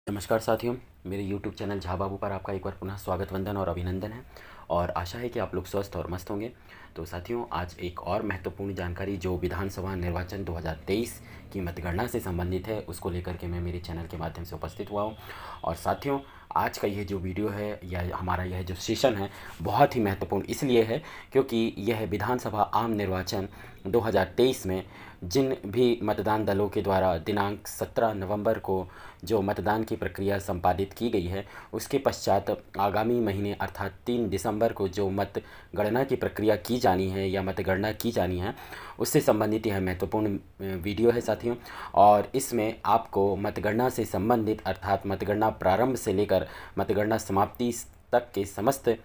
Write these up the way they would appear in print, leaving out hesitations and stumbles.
नमस्कार साथियों, मेरे YouTube चैनल झा बाबू पर आपका एक बार पुनः स्वागत, वंदन और अभिनंदन है। और आशा है कि आप लोग स्वस्थ और मस्त होंगे। तो साथियों, आज एक और महत्वपूर्ण जानकारी जो विधानसभा निर्वाचन 2023 की मतगणना से संबंधित है, उसको लेकर के मैं मेरे चैनल के माध्यम से उपस्थित हुआ हूँ। और साथियों, आज का यह जो वीडियो है या हमारा यह जो सेशन है, बहुत ही महत्वपूर्ण इसलिए है क्योंकि यह विधानसभा आम निर्वाचन 2023 में जिन भी मतदान दलों के द्वारा दिनांक 17 नवंबर को जो मतदान की प्रक्रिया संपादित की गई है, उसके पश्चात आगामी महीने अर्थात 3 दिसंबर को जो मतगणना की प्रक्रिया की जानी है या मतगणना की जानी है, उससे संबंधित यह महत्वपूर्ण वीडियो है साथियों। और इसमें आपको मतगणना से संबंधित अर्थात मतगणना प्रारंभ से लेकर मतगणना समाप्ति तक के समस्त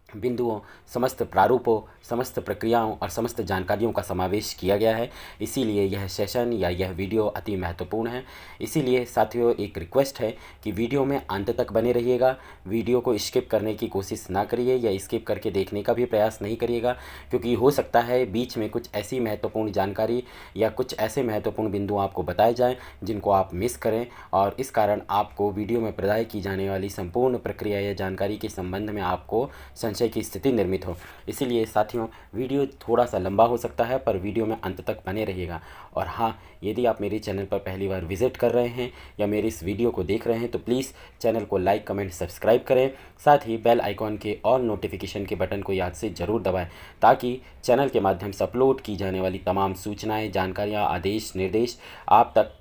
बिंदुओं, समस्त प्रारूपों, समस्त प्रक्रियाओं और समस्त जानकारियों का समावेश किया गया है। इसीलिए यह सेशन या यह वीडियो अति महत्वपूर्ण है। इसीलिए साथियों, एक रिक्वेस्ट है कि वीडियो में अंत तक बने रहिएगा। वीडियो को स्किप करने की कोशिश ना करिए या स्किप करके देखने का भी प्रयास नहीं करिएगा, क्योंकि हो सकता है बीच में कुछ ऐसी महत्वपूर्ण जानकारी या कुछ ऐसे महत्वपूर्ण बिंदु आपको बताए जाएँ जिनको आप मिस करें, और इस कारण आपको वीडियो में प्रदाय की जाने वाली संपूर्ण प्रक्रिया या जानकारी के संबंध में आपको संशय की स्थिति निर्मित हो। इसीलिए साथियों, वीडियो थोड़ा सा लंबा हो सकता है, पर वीडियो में अंत तक बने रहिएगा। और हाँ, यदि आप मेरे चैनल पर पहली बार विजिट कर रहे हैं या मेरे इस वीडियो को देख रहे हैं तो प्लीज़ चैनल को लाइक, कमेंट, सब्सक्राइब करें। साथ ही बेल आइकॉन के ऑल नोटिफिकेशन के बटन को याद से ज़रूर दबाएं, ताकि चैनल के माध्यम से अपलोड की जाने वाली तमाम सूचनाएँ, जानकारियाँ, आदेश, निर्देश आप तक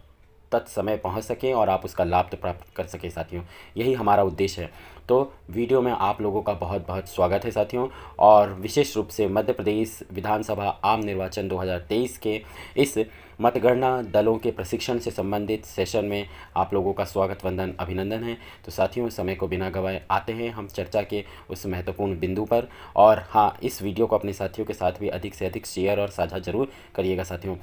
तत्समय पहुंच सकें और आप उसका लाभ तो प्राप्त कर सकें साथियों। यही हमारा उद्देश्य है। तो वीडियो में आप लोगों का बहुत बहुत स्वागत है साथियों। और विशेष रूप से मध्य प्रदेश विधानसभा आम निर्वाचन 2023 के इस मतगणना दलों के प्रशिक्षण से संबंधित सेशन में आप लोगों का स्वागत, वंदन, अभिनंदन है। तो साथियों, समय को बिना गवाए आते हैं हम चर्चा के उस महत्वपूर्ण बिंदु पर। और हाँ, इस वीडियो को अपने साथियों के साथ भी अधिक से अधिक शेयर और साझा ज़रूर करिएगा साथियों।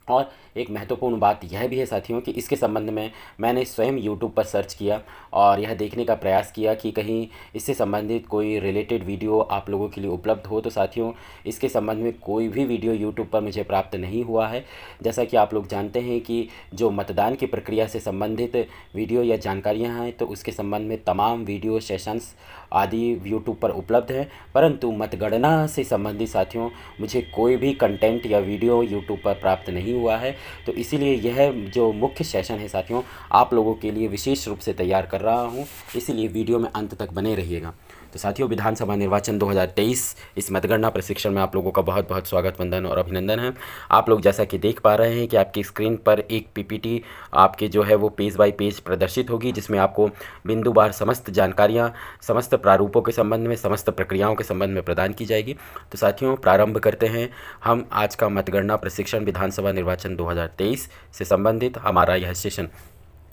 और एक महत्वपूर्ण बात यह भी है साथियों कि इसके संबंध में मैंने स्वयं यूट्यूब पर सर्च किया और यह देखने का प्रयास किया कि कहीं इससे संबंधित कोई रिलेटेड वीडियो आप लोगों के लिए उपलब्ध हो। तो साथियों, इसके संबंध में कोई भी वीडियो यूट्यूब पर मुझे प्राप्त नहीं हुआ है। जैसा कि आप लोग जानते हैं कि जो मतदान की प्रक्रिया से संबंधित वीडियो या जानकारियाँ हैं, तो उसके संबंध में तमाम वीडियो सेशंस आदि यूट्यूब पर उपलब्ध हैं, परंतु मतगणना से संबंधित साथियों मुझे कोई भी कंटेंट या वीडियो यूट्यूब पर प्राप्त नहीं हुआ है। तो इसीलिए यह जो मुख्य सेशन है साथियों, आप लोगों के लिए विशेष रूप से तैयार कर रहा हूं, इसीलिए वीडियो में अंत तक बने रहिएगा। तो साथियों, विधानसभा निर्वाचन 2023 इस मतगणना प्रशिक्षण में आप लोगों का बहुत बहुत स्वागत, वंदन और अभिनंदन है। आप लोग जैसा कि देख पा रहे हैं कि आपकी स्क्रीन पर एक पीपीटी आपके जो है वो पेज बाय पेज प्रदर्शित होगी, जिसमें आपको बिंदुवार समस्त जानकारियाँ, समस्त प्रारूपों के संबंध में, समस्त प्रक्रियाओं के संबंध में प्रदान की जाएगी। तो साथियों, प्रारंभ करते हैं हम आज का मतगणना प्रशिक्षण विधानसभा निर्वाचन 2023 से संबंधित हमारा यह सेशन।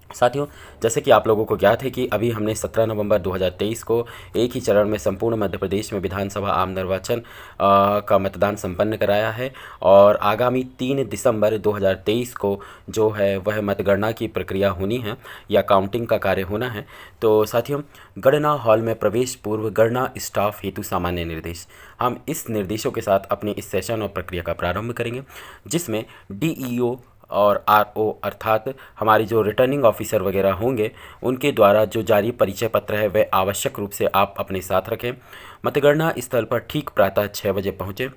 साथियों, जैसे कि आप लोगों को ज्ञात है कि अभी हमने 17 नवंबर 2023 को एक ही चरण में संपूर्ण मध्य प्रदेश में विधानसभा आम निर्वाचन का मतदान संपन्न कराया है, और आगामी 3 दिसंबर 2023 को जो है वह मतगणना की प्रक्रिया होनी है या काउंटिंग का कार्य होना है। तो साथियों, गणना हॉल में प्रवेश पूर्व गणना स्टाफ हेतु सामान्य निर्देश, हम इस निर्देशों के साथ अपने इस सेशन और प्रक्रिया का प्रारंभ करेंगे, जिसमें डीईओ और आरओ अर्थात हमारी जो रिटर्निंग ऑफिसर वगैरह होंगे, उनके द्वारा जो जारी परिचय पत्र है वह आवश्यक रूप से आप अपने साथ रखें। मतगणना स्थल पर ठीक प्रातः 6 बजे पहुँचें।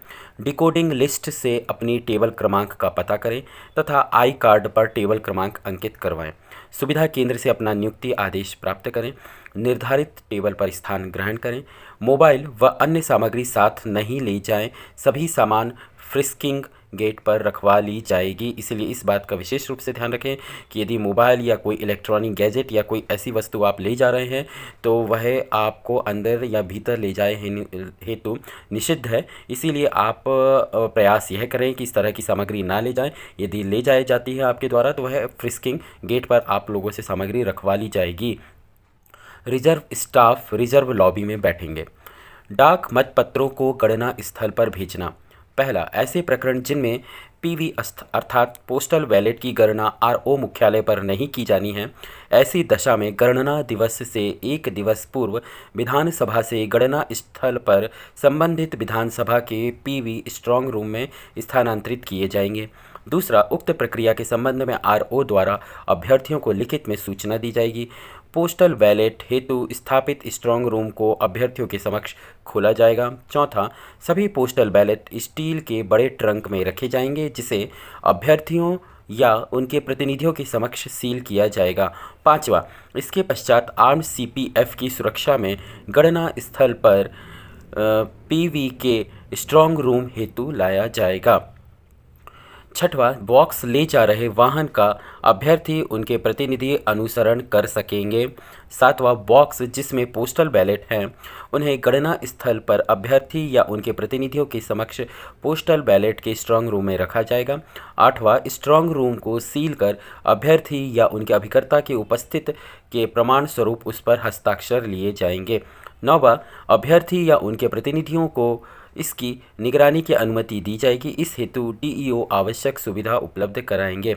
डिकोडिंग लिस्ट से अपनी टेबल क्रमांक का पता करें तथा आई कार्ड पर टेबल क्रमांक अंकित करवाएं। सुविधा केंद्र से अपना नियुक्ति आदेश प्राप्त करें। निर्धारित टेबल पर स्थान ग्रहण करें। मोबाइल व अन्य सामग्री साथ नहीं ले जाएं। सभी सामान फ्रिस्किंग गेट पर रखवा ली जाएगी, इसलिए इस बात का विशेष रूप से ध्यान रखें कि यदि मोबाइल या कोई इलेक्ट्रॉनिक गैजेट या कोई ऐसी वस्तु आप ले जा रहे हैं तो वह आपको अंदर या भीतर ले जाए हेतु निषिद्ध है। इसीलिए आप प्रयास यह करें कि इस तरह की सामग्री ना ले जाएं। यदि ले जाई जाती है आपके द्वारा तो वह फ्रिस्किंग गेट पर आप लोगों से सामग्री रखवा ली जाएगी। रिजर्व स्टाफ रिजर्व लॉबी में बैठेंगे। डाक मतपत्रों को गणना स्थल पर भेजना। पहला, ऐसे प्रकरण जिनमें पीवी अर्थात पोस्टल बैलेट की गणना आरओ मुख्यालय पर नहीं की जानी है, ऐसी दशा में गणना दिवस से 1 दिवस पूर्व विधानसभा से गणना स्थल पर संबंधित विधानसभा के पीवी स्ट्रांग रूम में स्थानांतरित किए जाएंगे। दूसरा, उक्त प्रक्रिया के संबंध में आरओ द्वारा अभ्यर्थियों को लिखित में सूचना दी जाएगी। पोस्टल बैलेट हेतु स्थापित स्ट्रांग रूम को अभ्यर्थियों के समक्ष खोला जाएगा। चौथा, सभी पोस्टल बैलेट स्टील के बड़े ट्रंक में रखे जाएंगे, जिसे अभ्यर्थियों या उनके प्रतिनिधियों के समक्ष सील किया जाएगा। पांचवा, इसके पश्चात आर्म्ड सीपीएफ की सुरक्षा में गणना स्थल पर पीवी के स्ट्रांग रूम हेतु लाया जाएगा। छठवां, बॉक्स ले जा रहे वाहन का अभ्यर्थी उनके प्रतिनिधि अनुसरण कर सकेंगे। सातवां, बॉक्स जिसमें पोस्टल बैलेट हैं उन्हें गणना स्थल पर अभ्यर्थी या उनके प्रतिनिधियों के समक्ष पोस्टल बैलेट के स्ट्रांग रूम में रखा जाएगा। आठवां, स्ट्रांग रूम को सील कर अभ्यर्थी या उनके अभिकर्ता के उपस्थित के प्रमाण स्वरूप उस पर हस्ताक्षर लिए जाएंगे। नौवां, अभ्यर्थी या उनके प्रतिनिधियों को इसकी निगरानी की अनुमति दी जाएगी। इस हेतु डीईओ आवश्यक सुविधा उपलब्ध कराएंगे।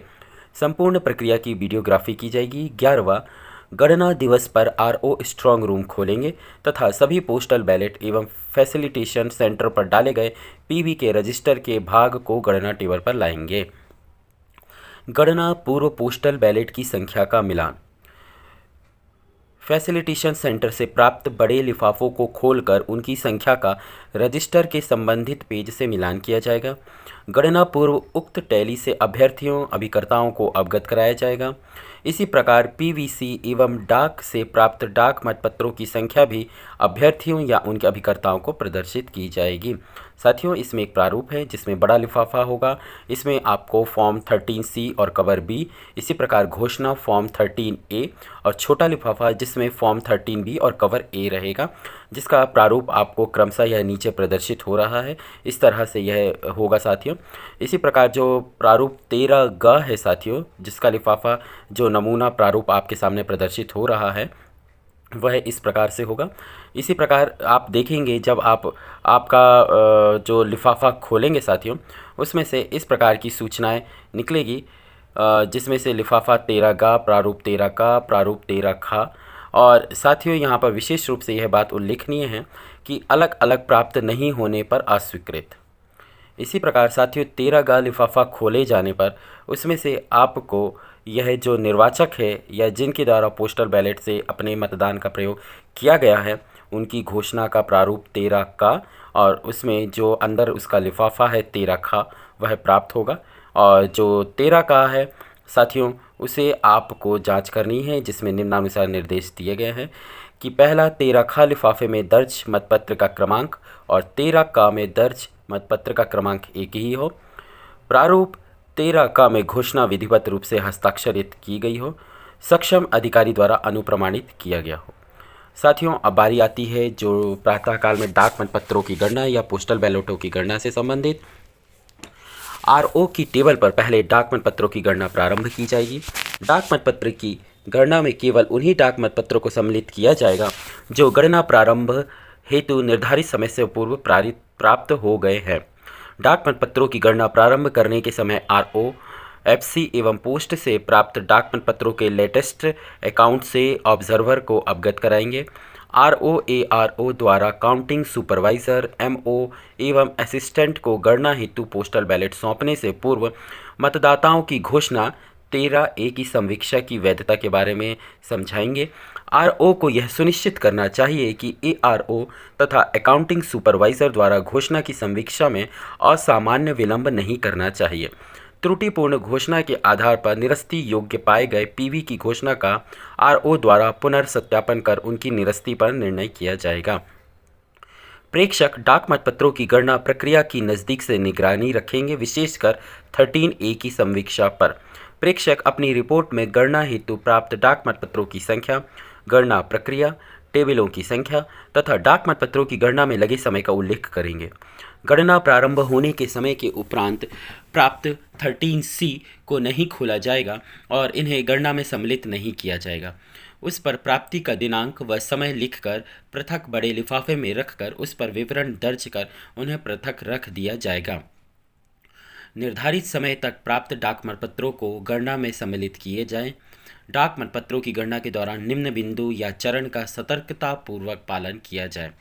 संपूर्ण प्रक्रिया की वीडियोग्राफी की जाएगी। 11वां, गणना दिवस पर आरओ स्ट्रांग रूम खोलेंगे तथा सभी पोस्टल बैलेट एवं फैसिलिटेशन सेंटर पर डाले गए पीवी के रजिस्टर के भाग को गणना टेबल पर लाएंगे। गणना पूर्व पोस्टल बैलेट की संख्या का मिलान। फैसिलिटेशन सेंटर से प्राप्त बड़े लिफाफों को खोलकर उनकी संख्या का रजिस्टर के संबंधित पेज से मिलान किया जाएगा। गणना पूर्व उक्त टैली से अभ्यर्थियों अभिकर्ताओं को अवगत कराया जाएगा। इसी प्रकार पीवीसी एवं डाक से प्राप्त डाक मतपत्रों की संख्या भी अभ्यर्थियों या उनके अभिकर्ताओं को प्रदर्शित की जाएगी। साथियों, इसमें एक प्रारूप है जिसमें बड़ा लिफाफा होगा, इसमें आपको फॉर्म 13C और कवर बी, इसी प्रकार घोषणा फॉर्म 13A और छोटा लिफाफा जिसमें फॉर्म 13B और कवर ए रहेगा, जिसका प्रारूप आपको क्रमशः यह नीचे प्रदर्शित हो रहा है। इस तरह से यह होगा साथियों। इसी प्रकार जो प्रारूप 13G है साथियों, जिसका लिफाफा जो नमूना प्रारूप आपके सामने प्रदर्शित हो रहा है वह इस प्रकार से होगा। इसी प्रकार आप देखेंगे जब आप आपका जो लिफाफा खोलेंगे साथियों, उसमें से इस प्रकार की सूचनाएं निकलेगी, जिसमें से लिफाफा 13G, प्रारूप 13K, प्रारूप 13ख। और साथियों, यहाँ पर विशेष रूप से यह बात उल्लेखनीय है कि अलग अलग प्राप्त नहीं होने पर अस्वीकृत। इसी प्रकार साथियों, 13G लिफाफा खोले जाने पर उसमें से आपको यह जो निर्वाचक है या जिनके द्वारा पोस्टल बैलेट से अपने मतदान का प्रयोग किया गया है उनकी घोषणा का प्रारूप 13K और उसमें जो अंदर उसका लिफाफा है 13ख वह प्राप्त होगा। और जो 13K है साथियों, उसे आपको जांच करनी है, जिसमें निम्नानुसार निर्देश दिए गए हैं कि पहला 13ख लिफाफे में दर्ज मतपत्र का क्रमांक और 13K में दर्ज मतपत्र का क्रमांक एक ही हो। प्रारूप 13K में घोषणा विधिवत रूप से हस्ताक्षरित की गई हो, सक्षम अधिकारी द्वारा अनुप्रमाणित किया गया हो। साथियों, अब बारी आती है जो प्रातःकाल में डाक मतपत्रों की गणना या पोस्टल बैलेटों की गणना से संबंधित। आरओ की टेबल पर पहले डाक मतपत्रों की गणना प्रारंभ की जाएगी। डाक मतपत्र की गणना में केवल उन्हीं डाक मतपत्रों को सम्मिलित किया जाएगा जो गणना प्रारंभ हेतु निर्धारित समय से पूर्व प्राप्त हो गए हैं। डाक मतपत्रों की गणना प्रारंभ करने के समय आरओ, एफसी एवं पोस्ट से प्राप्त डाक मतपत्रों के लेटेस्ट अकाउंट से ऑब्जर्वर को अवगत कराएंगे। आरओ द्वारा काउंटिंग सुपरवाइजर, एमओ एवं असिस्टेंट को गणना हेतु पोस्टल बैलेट सौंपने से पूर्व मतदाताओं की घोषणा 13A की संवीक्षा की वैधता के बारे में समझाएंगे। आरओ को यह सुनिश्चित करना चाहिए कि एआरओ तथा अकाउंटिंग सुपरवाइजर द्वारा घोषणा की संवीक्षा में असामान्य विलंब नहीं करना चाहिए। त्रुटिपूर्ण घोषणा के आधार पर निरस्ती योग्य पाए गए पीवी की घोषणा का आरओ द्वारा पुनर्सत्यापन कर उनकी निरस्ती पर निर्णय किया जाएगा। प्रेक्षक डाक मतपत्रों की गणना प्रक्रिया की नज़दीक से निगरानी रखेंगे, विशेषकर 13A की संवीक्षा पर। प्रेक्षक अपनी रिपोर्ट में गणना हेतु प्राप्त डाक मतपत्रों की संख्या, गणना प्रक्रिया, टेबलों की संख्या तथा डाक मतपत्रों की गणना में लगे समय का उल्लेख करेंगे। गणना प्रारंभ होने के समय के उपरांत प्राप्त 13C को नहीं खोला जाएगा और इन्हें गणना में सम्मिलित नहीं किया जाएगा। उस पर प्राप्ति का दिनांक व समय लिखकर पृथक बड़े लिफाफे में रखकर उस पर विवरण दर्ज कर उन्हें पृथक रख दिया जाएगा। निर्धारित समय तक प्राप्त डाक मतपत्रों को गणना में सम्मिलित किए जाएं। डाक मतपत्रों की गणना के दौरान निम्न बिंदु या चरण का सतर्कतापूर्वक पालन किया जाए।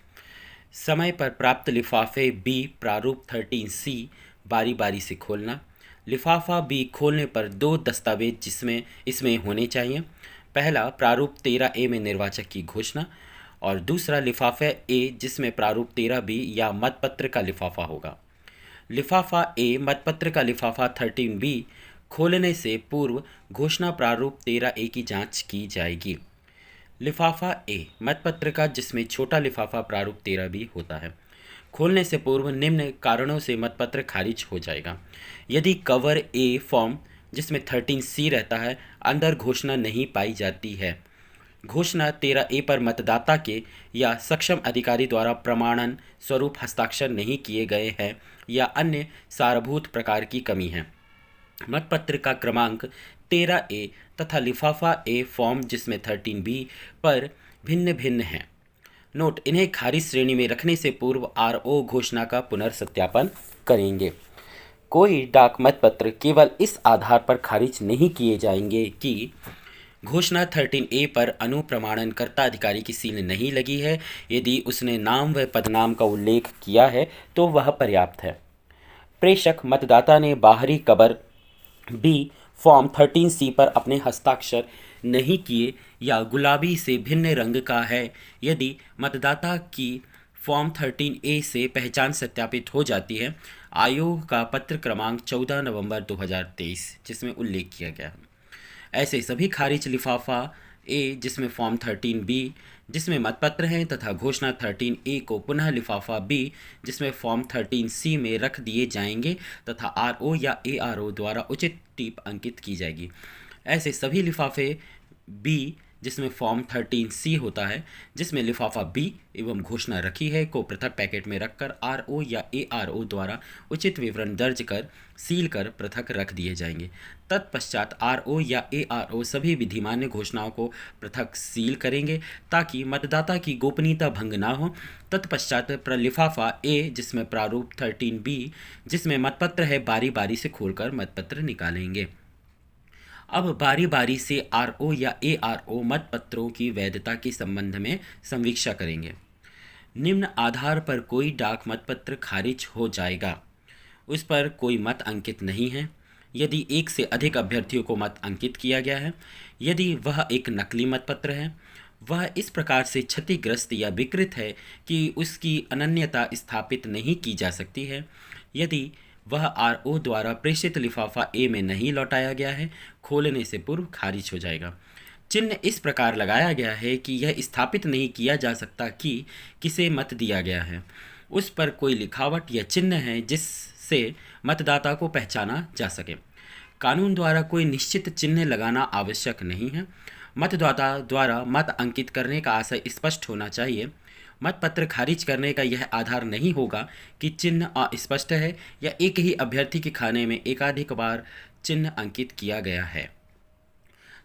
समय पर प्राप्त लिफाफे बी प्रारूप 13C बारी बारी से खोलना, लिफाफा बी खोलने पर दो दस्तावेज जिसमें इसमें होने चाहिए। पहला प्रारूप 13A में निर्वाचक की घोषणा और दूसरा लिफाफे ए जिसमें प्रारूप 13B या मतपत्र का लिफाफा होगा। लिफाफा ए मतपत्र का लिफाफा 13B खोलने से पूर्व घोषणा प्रारूप 13A की जांच की जाएगी। लिफाफा ए मतपत्र का जिसमें छोटा लिफाफा प्रारूप 13B होता है, खोलने से पूर्व निम्न कारणों से मतपत्र खारिज हो जाएगा। यदि कवर ए फॉर्म जिसमें 13C रहता है अंदर घोषणा नहीं पाई जाती है, घोषणा 13A पर मतदाता के या सक्षम अधिकारी द्वारा प्रमाणन स्वरूप हस्ताक्षर नहीं किए गए हैं या अन्य सारभूत प्रकार की कमी है, मतपत्र का क्रमांक 13A तथा लिफाफा ए फॉर्म जिसमें 13B पर भिन्न भिन्न है। नोट, इन्हें खारिज श्रेणी में रखने से पूर्व आरओ घोषणा का पुनर्सत्यापन करेंगे। कोई डाक मतपत्र केवल इस आधार पर खारिज नहीं किए जाएंगे कि घोषणा 13A पर अनुप्रमाणनकर्ता अधिकारी की सील नहीं लगी है। यदि उसने नाम व पदनाम का उल्लेख किया है तो वह पर्याप्त है। प्रेषक मतदाता ने बाहरी कवर बी फॉर्म 13C पर अपने हस्ताक्षर नहीं किए या गुलाबी से भिन्न रंग का है, यदि मतदाता की फॉर्म 13A से पहचान सत्यापित हो जाती है, आयोग का पत्र क्रमांक 14 नवंबर 2023 जिसमें उल्लेख किया गया है। ऐसे सभी खारिज लिफाफा ए जिसमें फॉर्म 13B जिसमें मतपत्र हैं तथा घोषणा 13A को पुनः लिफाफा बी जिसमें फॉर्म 13C में रख दिए जाएंगे तथा आरओ या एआरओ द्वारा उचित टीप अंकित की जाएगी। ऐसे सभी लिफाफे बी जिसमें फॉर्म 13C होता है जिसमें लिफाफा बी एवं घोषणा रखी है को पृथक पैकेट में रखकर आरओ या एआरओ द्वारा उचित विवरण दर्ज कर सील कर पृथक रख दिए जाएंगे। तत्पश्चात आरओ या एआरओ सभी विधिमान्य घोषणाओं को पृथक सील करेंगे ताकि मतदाता की गोपनीयता भंग ना हो। तत्पश्चात लिफाफा ए जिसमें प्रारूप 13B जिसमें मतपत्र है बारी बारी से खोलकर मतपत्र निकालेंगे। अब बारी बारी से आरओ या एआरओ मतपत्रों की वैधता के संबंध में समीक्षा करेंगे। निम्न आधार पर कोई डाक मतपत्र खारिज हो जाएगा। उस पर कोई मत अंकित नहीं है यदि एक से अधिक अभ्यर्थियों को मत अंकित किया गया है, यदि वह एक नकली मतपत्र है, वह इस प्रकार से क्षतिग्रस्त या विकृत है कि उसकी अनन्यता स्थापित नहीं की जा सकती है, यदि वह आरओ द्वारा प्रेषित लिफाफा ए में नहीं लौटाया गया है, खोलने से पूर्व खारिज हो जाएगा। चिन्ह इस प्रकार लगाया गया है कि यह स्थापित नहीं किया जा सकता कि किसे मत दिया गया है। उस पर कोई लिखावट या चिन्ह है जिससे मतदाता को पहचाना जा सके। कानून द्वारा कोई निश्चित चिन्ह लगाना आवश्यक नहीं है। मतदाता द्वारा मत अंकित करने का आशय स्पष्ट होना चाहिए। मतपत्र खारिज करने का यह आधार नहीं होगा कि चिन्ह अस्पष्ट है या एक ही अभ्यर्थी के खाने में एकाधिक बार चिन्ह अंकित किया गया है।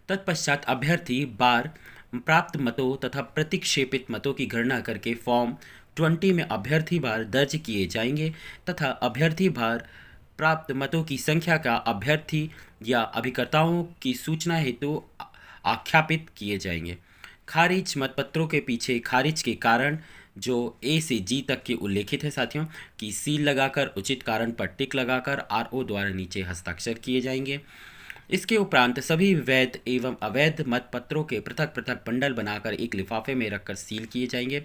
तत्पश्चात अभ्यर्थी बार प्राप्त मतों तथा प्रतिक्षेपित मतों की गणना करके फॉर्म 20 में अभ्यर्थी बार दर्ज किए जाएंगे तथा अभ्यर्थी बार प्राप्त मतों की संख्या का अभ्यर्थी या अभिकर्ताओं की सूचना हेतु आख्यापित किए जाएंगे। खारिज मतपत्रों के पीछे खारिज के कारण जो ए से जी तक के उल्लेखित है साथियों की सील लगाकर उचित कारण पर टिक लगाकर आरओ द्वारा नीचे हस्ताक्षर किए जाएंगे। इसके उपरांत सभी वैध एवं अवैध मतपत्रों के पृथक पृथक बंडल बनाकर एक लिफाफे में रखकर सील किए जाएंगे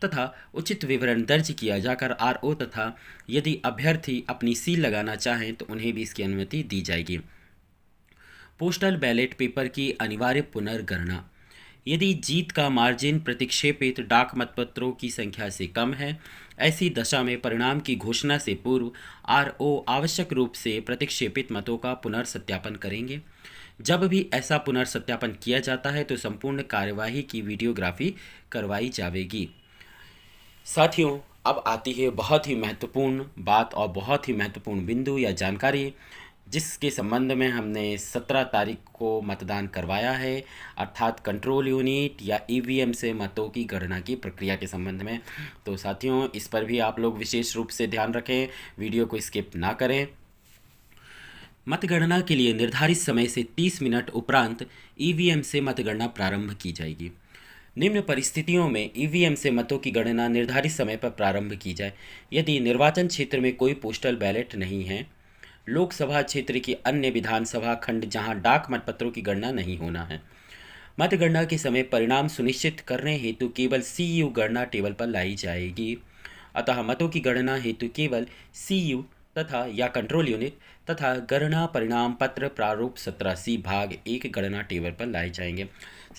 तथा उचित विवरण दर्ज किया जाकर आरओ तथा यदि अभ्यर्थी अपनी सील लगाना चाहें तो उन्हें भी इसकी अनुमति दी जाएगी। पोस्टल बैलेट पेपर की अनिवार्य पुनर्गणना। यदि जीत का मार्जिन प्रतिक्षेपित डाक मतपत्रों की संख्या से कम है, ऐसी दशा में परिणाम की घोषणा से पूर्व आरओ आवश्यक रूप से प्रतिक्षेपित मतों का पुनर्सत्यापन करेंगे। जब भी ऐसा पुनर्सत्यापन किया जाता है तो संपूर्ण कार्यवाही की वीडियोग्राफी करवाई जाएगी। साथियों, अब आती है बहुत ही महत्वपूर्ण बात और बहुत ही महत्वपूर्ण बिंदु या जानकारी जिसके संबंध में हमने 17 तारीख को मतदान करवाया है, अर्थात कंट्रोल यूनिट या ईवीएम से मतों की गणना की प्रक्रिया के संबंध में। तो साथियों, इस पर भी आप लोग विशेष रूप से ध्यान रखें, वीडियो को स्किप ना करें। मतगणना के लिए निर्धारित समय से 30 मिनट उपरांत ईवीएम से मतगणना प्रारंभ की जाएगी। निम्न परिस्थितियों में ईवीएम से मतों की गणना निर्धारित समय पर प्रारंभ की जाए। यदि निर्वाचन क्षेत्र में कोई पोस्टल बैलेट नहीं है, लोकसभा क्षेत्र की अन्य विधानसभा खंड जहां डाक मतपत्रों की गणना नहीं होना है। मतगणना के समय परिणाम सुनिश्चित करने हेतु केवल सीयू गणना टेबल पर लाई जाएगी। अतः मतों की गणना हेतु केवल सीयू तथा या कंट्रोल यूनिट तथा गणना परिणाम पत्र प्रारूप 17C भाग 1 गणना टेबल पर लाए जाएंगे।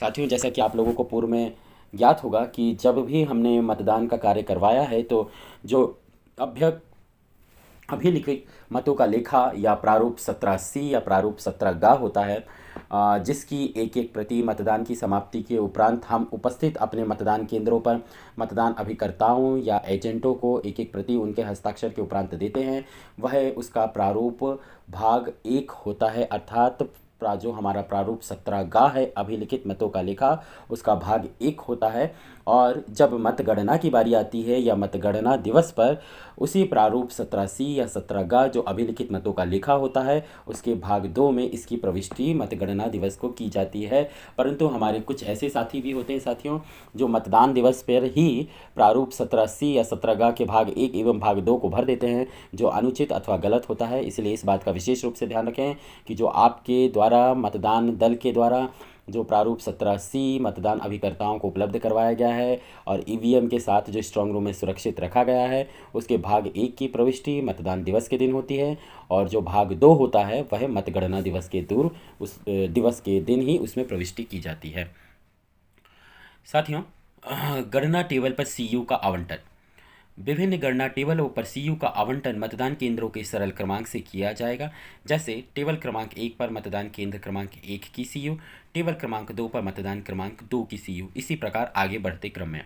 साथियों, जैसा कि आप लोगों को पूर्व में ज्ञात होगा कि जब भी हमने मतदान का कार्य करवाया है तो जो अभ्यक अभिलिखित मतों का लेखा या प्रारूप 17C या प्रारूप 17G होता है, जिसकी एक एक प्रति मतदान की समाप्ति के उपरांत हम उपस्थित अपने मतदान केंद्रों पर मतदान अभिकर्ताओं या एजेंटों को एक एक प्रति उनके हस्ताक्षर के उपरांत देते हैं, वह उसका प्रारूप भाग 1 होता है। अर्थात जो हमारा प्रारूप 17G है अभिलिखित मतों का लेखा, उसका भाग 1 होता है। और जब मतगणना की बारी आती है या मतगणना दिवस पर उसी प्रारूप 17C या 17G जो अभिलिखित मतों का लेखा होता है उसके भाग 2 में इसकी प्रविष्टि मतगणना दिवस को की जाती है। परंतु हमारे कुछ ऐसे साथी भी होते हैं साथियों जो मतदान दिवस पर ही प्रारूप 17C या 17G के भाग 1 एवं भाग 2 को भर देते हैं, जो अनुचित अथवा गलत होता है। इसलिए इस बात का विशेष रूप से ध्यान रखें कि जो आपके द्वारा मतदान दल के द्वारा जो प्रारूप 17C मतदान अभिकर्ताओं को उपलब्ध करवाया गया है और ईवीएम के साथ जो स्ट्रांग रूम में सुरक्षित रखा गया है उसके भाग 1 की प्रविष्टि मतदान दिवस के दिन होती है, और जो भाग 2 होता है वह मतगणना दिवस के उस दिवस के दिन ही उसमें प्रविष्टि की जाती है। साथियों, गणना टेबल पर सीयू का आवंटन। विभिन्न गणना टेबलों पर सीयू का आवंटन मतदान केंद्रों के सरल क्रमांक से किया जाएगा। जैसे टेबल क्रमांक 1 पर मतदान केंद्र क्रमांक 1 की सीयू, टेबल क्रमांक 2 पर मतदान क्रमांक 2 की सीयू, इसी प्रकार आगे बढ़ते क्रम में।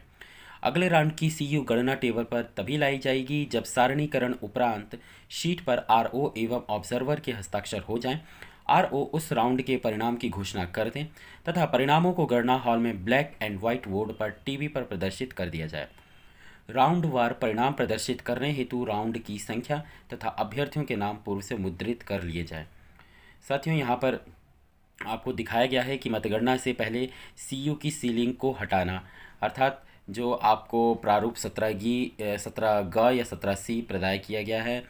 अगले राउंड की सीयू गणना टेबल पर तभी लाई जाएगी जब सारणीकरण उपरांत शीट पर आरओ एवं ऑब्जर्वर के हस्ताक्षर हो जाएं। आरओ उस राउंड के परिणाम की घोषणा कर दें तथा परिणामों को गणना हॉल में ब्लैक एंड व्हाइट बोर्ड पर टीवी पर प्रदर्शित कर दिया जाए। राउंड वार परिणाम प्रदर्शित करने हेतु राउंड की संख्या तथा अभ्यर्थियों के नाम पूर्व से मुद्रित कर लिए जाए। साथियों, यहाँ पर आपको दिखाया गया है कि मतगणना से पहले सीयू की सीलिंग को हटाना, अर्थात जो आपको प्रारूप 17G या 17C प्रदाय किया गया है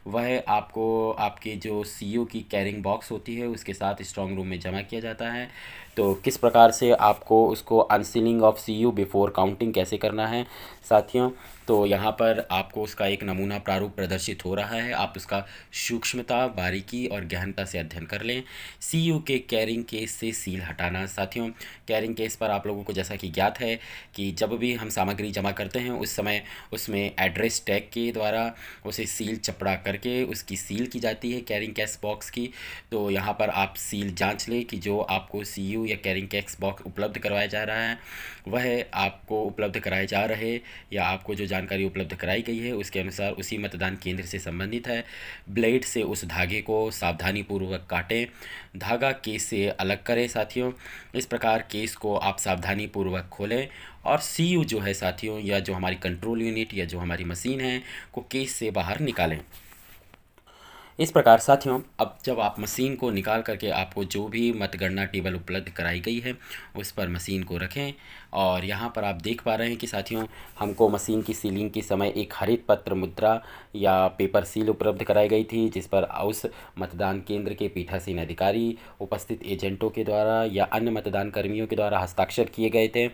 वह आपको आपके जो सीयू की कैरिंग बॉक्स होती है उसके साथ स्ट्रांग रूम में जमा किया जाता है। तो किस प्रकार से आपको उसको अनसीलिंग ऑफ सीयू बिफोर काउंटिंग कैसे करना है साथियों, तो यहाँ पर आपको उसका एक नमूना प्रारूप प्रदर्शित हो रहा है। आप उसका सूक्ष्मता, बारीकी और गहनता से अध्ययन कर लें। सीयू के कैरिंग केस से सील हटाना। साथियों, कैरिंग केस पर आप लोगों को जैसा कि ज्ञात है कि जब भी हम सामग्री जमा करते हैं उस समय उसमें एड्रेस टैग के द्वारा उसे सील चपड़ा करके उसकी सील की जाती है कैरिंग केस बॉक्स की। तो यहाँ पर आप सील जांच लें कि जो आपको सीयू या कैरिंग केस बॉक्स उपलब्ध करवाया जा रहा है वह आपको उपलब्ध कराए जा रहे या आपको जो जानकारी उपलब्ध कराई गई है उसके अनुसार उसी मतदान केंद्र से संबंधित है। ब्लेड से उस धागे को सावधानीपूर्वक काटें, धागा केस से अलग करें। साथियों, इस प्रकार केस को आप सावधानीपूर्वक खोलें और सीयू जो है साथियों या जो हमारी कंट्रोल यूनिट या जो हमारी मशीन है को केस से बाहर निकालें। इस प्रकार साथियों, अब जब आप मशीन को निकाल करके आपको जो भी मतगणना टेबल उपलब्ध कराई गई है उस पर मशीन को रखें। और यहाँ पर आप देख पा रहे हैं कि साथियों हमको मशीन की सीलिंग के समय एक हरित पत्र मुद्रा या पेपर सील उपलब्ध कराई गई थी, जिस पर उस मतदान केंद्र के पीठासीन अधिकारी, उपस्थित एजेंटों के द्वारा या अन्य मतदान कर्मियों के द्वारा हस्ताक्षर किए गए थे।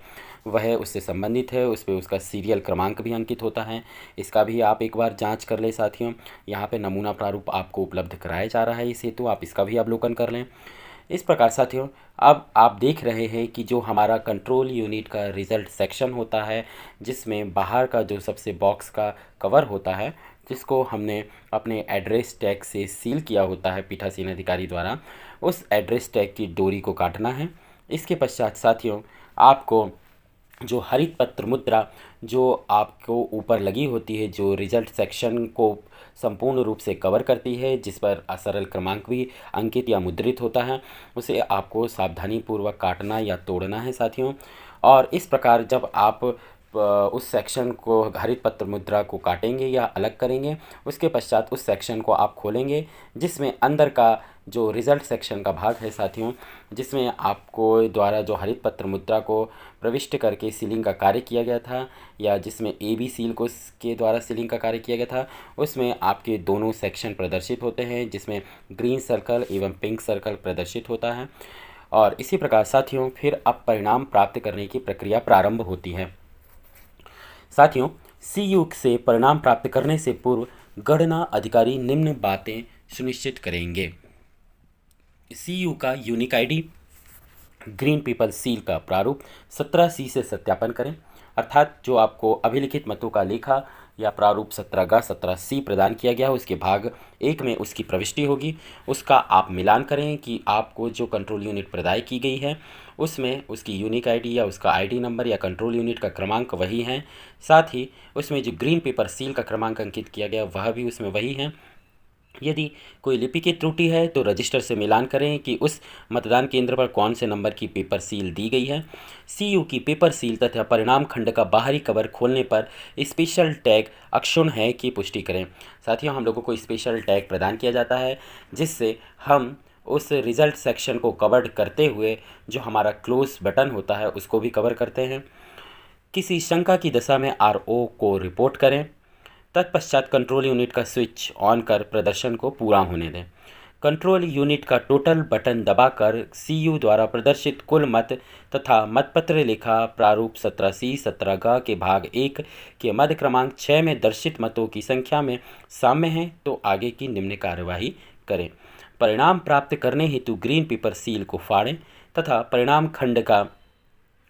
वह उससे संबंधित है, उस पर उसका सीरियल क्रमांक भी अंकित होता है। इसका भी आप एक बार जांच कर लें साथियों। यहाँ पे नमूना प्रारूप आपको उपलब्ध कराया जा रहा है, इस हेतु आप इसका भी अवलोकन कर लें। इस प्रकार साथियों, अब आप देख रहे हैं कि जो हमारा कंट्रोल यूनिट का रिज़ल्ट सेक्शन होता है जिसमें बाहर का जो सबसे बॉक्स का कवर होता है जिसको हमने अपने एड्रेस टैग से सील किया होता है पीठासीन अधिकारी द्वारा, उस एड्रेस टैग की डोरी को काटना है। इसके पश्चात साथियों आपको जो हरित पत्र मुद्रा जो आपको ऊपर लगी होती है, जो रिजल्ट सेक्शन को संपूर्ण रूप से कवर करती है, जिस पर सरल क्रमांक भी अंकित या मुद्रित होता है, उसे आपको सावधानीपूर्वक काटना या तोड़ना है साथियों। और इस प्रकार जब आप उस सेक्शन को हरित पत्र मुद्रा को काटेंगे या अलग करेंगे, उसके पश्चात उस सेक्शन को आप खोलेंगे जिसमें अंदर का जो रिज़ल्ट सेक्शन का भाग है साथियों, जिसमें आपको द्वारा जो हरित पत्र मुद्रा को प्रविष्ट करके सीलिंग का कार्य किया गया था, या जिसमें AB सील को के द्वारा सीलिंग का कार्य किया गया था, उसमें आपके दोनों सेक्शन प्रदर्शित होते हैं, जिसमें ग्रीन सर्कल एवं पिंक सर्कल प्रदर्शित होता है। और इसी प्रकार साथियों फिर अब परिणाम प्राप्त करने की प्रक्रिया प्रारंभ होती है। साथियों, CU से परिणाम प्राप्त करने से पूर्व गणना अधिकारी निम्न बातें सुनिश्चित करेंगे। CU का unique ID, green people seal का प्रारूप 17C से सत्यापन करें, अर्थात जो आपको अभिलिखित मतों का लेखा या प्रारूप 17 17C प्रदान किया गया है, उसके भाग 1 में उसकी प्रविष्टि होगी, उसका आप मिलान करें कि आपको जो कंट्रोल यूनिट प्रदाय की गई है उसमें उसकी यूनिक ID या उसका ID नंबर या कंट्रोल यूनिट का क्रमांक वही है, साथ ही उसमें जो ग्रीन पेपर सील का क्रमांक अंकित किया गया वह भी उसमें वही है। यदि कोई लिपि की त्रुटि है तो रजिस्टर से मिलान करें कि उस मतदान केंद्र पर कौन से नंबर की पेपर सील दी गई है। CU की पेपर सील तथा परिणाम खंड का बाहरी कवर खोलने पर स्पेशल टैग अक्षुण्ण है की पुष्टि करें। साथियों, हम लोगों को स्पेशल टैग प्रदान किया जाता है, जिससे हम उस रिज़ल्ट सेक्शन को कवर करते हुए जो हमारा क्लोज बटन होता है उसको भी कवर करते हैं। किसी शंका की दशा में RO को रिपोर्ट करें। तत्पश्चात कंट्रोल यूनिट का स्विच ऑन कर प्रदर्शन को पूरा होने दें। कंट्रोल यूनिट का टोटल बटन दबाकर CU द्वारा प्रदर्शित कुल मत तथा मतपत्र लेखा प्रारूप 17C 17G के भाग 1 के मद क्रमांक 6 में दर्शित मतों की संख्या में साम्य है तो आगे की निम्न कार्यवाही करें। परिणाम प्राप्त करने हेतु ग्रीन पेपर सील को फाड़ें तथा परिणाम खंड का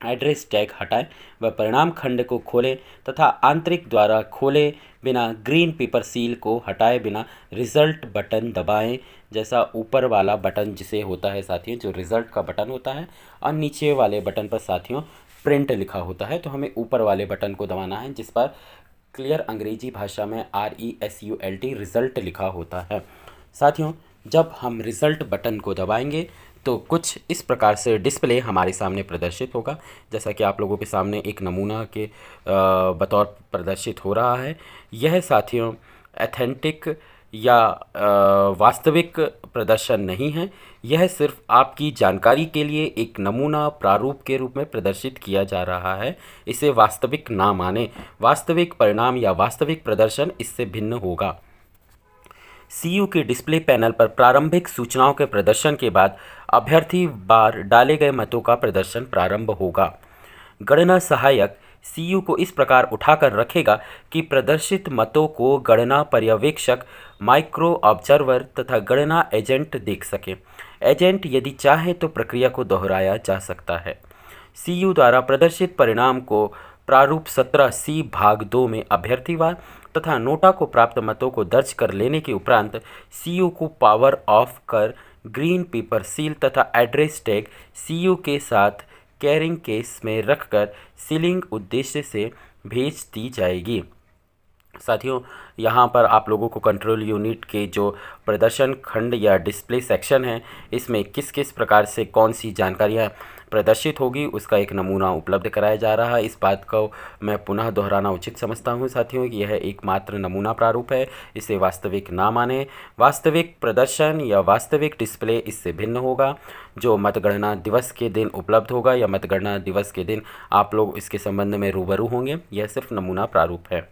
एड्रेस टैग हटाएं व परिणाम खंड को खोलें तथा आंतरिक द्वारा खोले बिना ग्रीन पेपर सील को हटाए बिना रिज़ल्ट बटन दबाएं, जैसा ऊपर वाला बटन जिसे होता है साथियों जो रिज़ल्ट का बटन होता है, और नीचे वाले बटन पर साथियों प्रिंट लिखा होता है, तो हमें ऊपर वाले बटन को दबाना है जिस पर क्लियर अंग्रेजी भाषा में RESULT रिज़ल्ट लिखा होता है। साथियों, जब हम रिज़ल्ट बटन को दबाएंगे तो कुछ इस प्रकार से डिस्प्ले हमारे सामने प्रदर्शित होगा, जैसा कि आप लोगों के सामने एक नमूना के बतौर प्रदर्शित हो रहा है। यह साथियों ऑथेंटिक या वास्तविक प्रदर्शन नहीं है, यह सिर्फ आपकी जानकारी के लिए एक नमूना प्रारूप के रूप में प्रदर्शित किया जा रहा है। इसे वास्तविक ना माने, वास्तविक परिणाम या वास्तविक प्रदर्शन इससे भिन्न होगा। CU के डिस्प्ले पैनल पर प्रारंभिक सूचनाओं के प्रदर्शन के बाद अभ्यर्थी बार डाले गए मतों का प्रदर्शन प्रारंभ होगा। गणना सहायक CU को इस प्रकार उठाकर रखेगा कि प्रदर्शित मतों को गणना पर्यवेक्षक, माइक्रो ऑब्जर्वर तथा गणना एजेंट देख सके। एजेंट यदि चाहे तो प्रक्रिया को दोहराया जा सकता है। CU द्वारा प्रदर्शित परिणाम को प्रारूप 17C भाग 2 में अभ्यर्थीवार तथा नोटा को प्राप्त मतों को दर्ज कर लेने के उपरांत CU को पावर ऑफ कर ग्रीन पेपर सील तथा एड्रेस टैग CU के साथ कैरिंग केस में रखकर सीलिंग उद्देश्य से भेज दी जाएगी। साथियों, यहाँ पर आप लोगों को कंट्रोल यूनिट के जो प्रदर्शन खंड या डिस्प्ले सेक्शन है, इसमें किस किस प्रकार से कौन सी जानकारियाँ प्रदर्शित होगी उसका एक नमूना उपलब्ध कराया जा रहा है। इस बात को मैं पुनः दोहराना उचित समझता हूँ साथियों कि यह एकमात्र नमूना प्रारूप है, इसे वास्तविक ना माने। वास्तविक प्रदर्शन या वास्तविक डिस्प्ले इससे भिन्न होगा, जो मतगणना दिवस के दिन उपलब्ध होगा या मतगणना दिवस के दिन आप लोग इसके संबंध में रूबरू होंगे। यह सिर्फ नमूना प्रारूप है।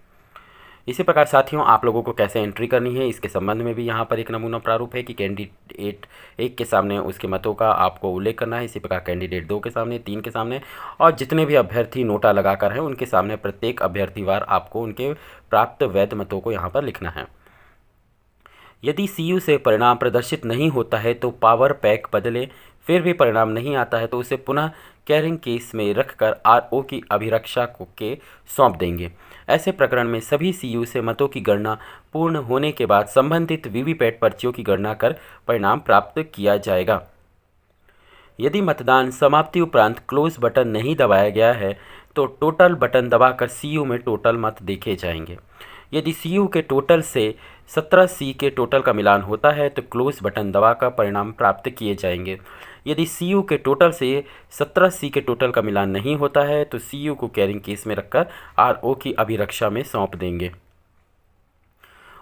इसी प्रकार साथियों, आप लोगों को कैसे एंट्री करनी है इसके संबंध में भी यहाँ पर एक नमूना प्रारूप है कि कैंडिडेट 1 के सामने उसके मतों का आपको उल्लेख करना है, इसी प्रकार कैंडिडेट 2 के सामने, 3 के सामने, और जितने भी अभ्यर्थी नोटा लगाकर हैं उनके सामने प्रत्येक अभ्यर्थीवार आपको उनके प्राप्त वैध मतों को यहाँ पर लिखना है। यदि CU से परिणाम प्रदर्शित नहीं होता है तो पावर पैक बदले, फिर भी परिणाम नहीं आता है तो उसे पुनः कैरिंग केस में रखकर RO की अभिरक्षा के सौंप देंगे। ऐसे प्रकरण में सभी CU से मतों की गणना पूर्ण होने के बाद संबंधित वीवीपैट पर्चियों की गणना कर परिणाम प्राप्त किया जाएगा। यदि मतदान समाप्ति उपरांत क्लोज बटन नहीं दबाया गया है तो टोटल बटन दबाकर CU में टोटल मत देखे जाएंगे। यदि CU के टोटल से 17C के टोटल का मिलान होता है तो क्लोज बटन दबाकर परिणाम प्राप्त किए जाएंगे। यदि CU के टोटल से 17C के टोटल का मिलान नहीं होता है तो CU को कैरिंग केस में रखकर RO की अभिरक्षा में सौंप देंगे।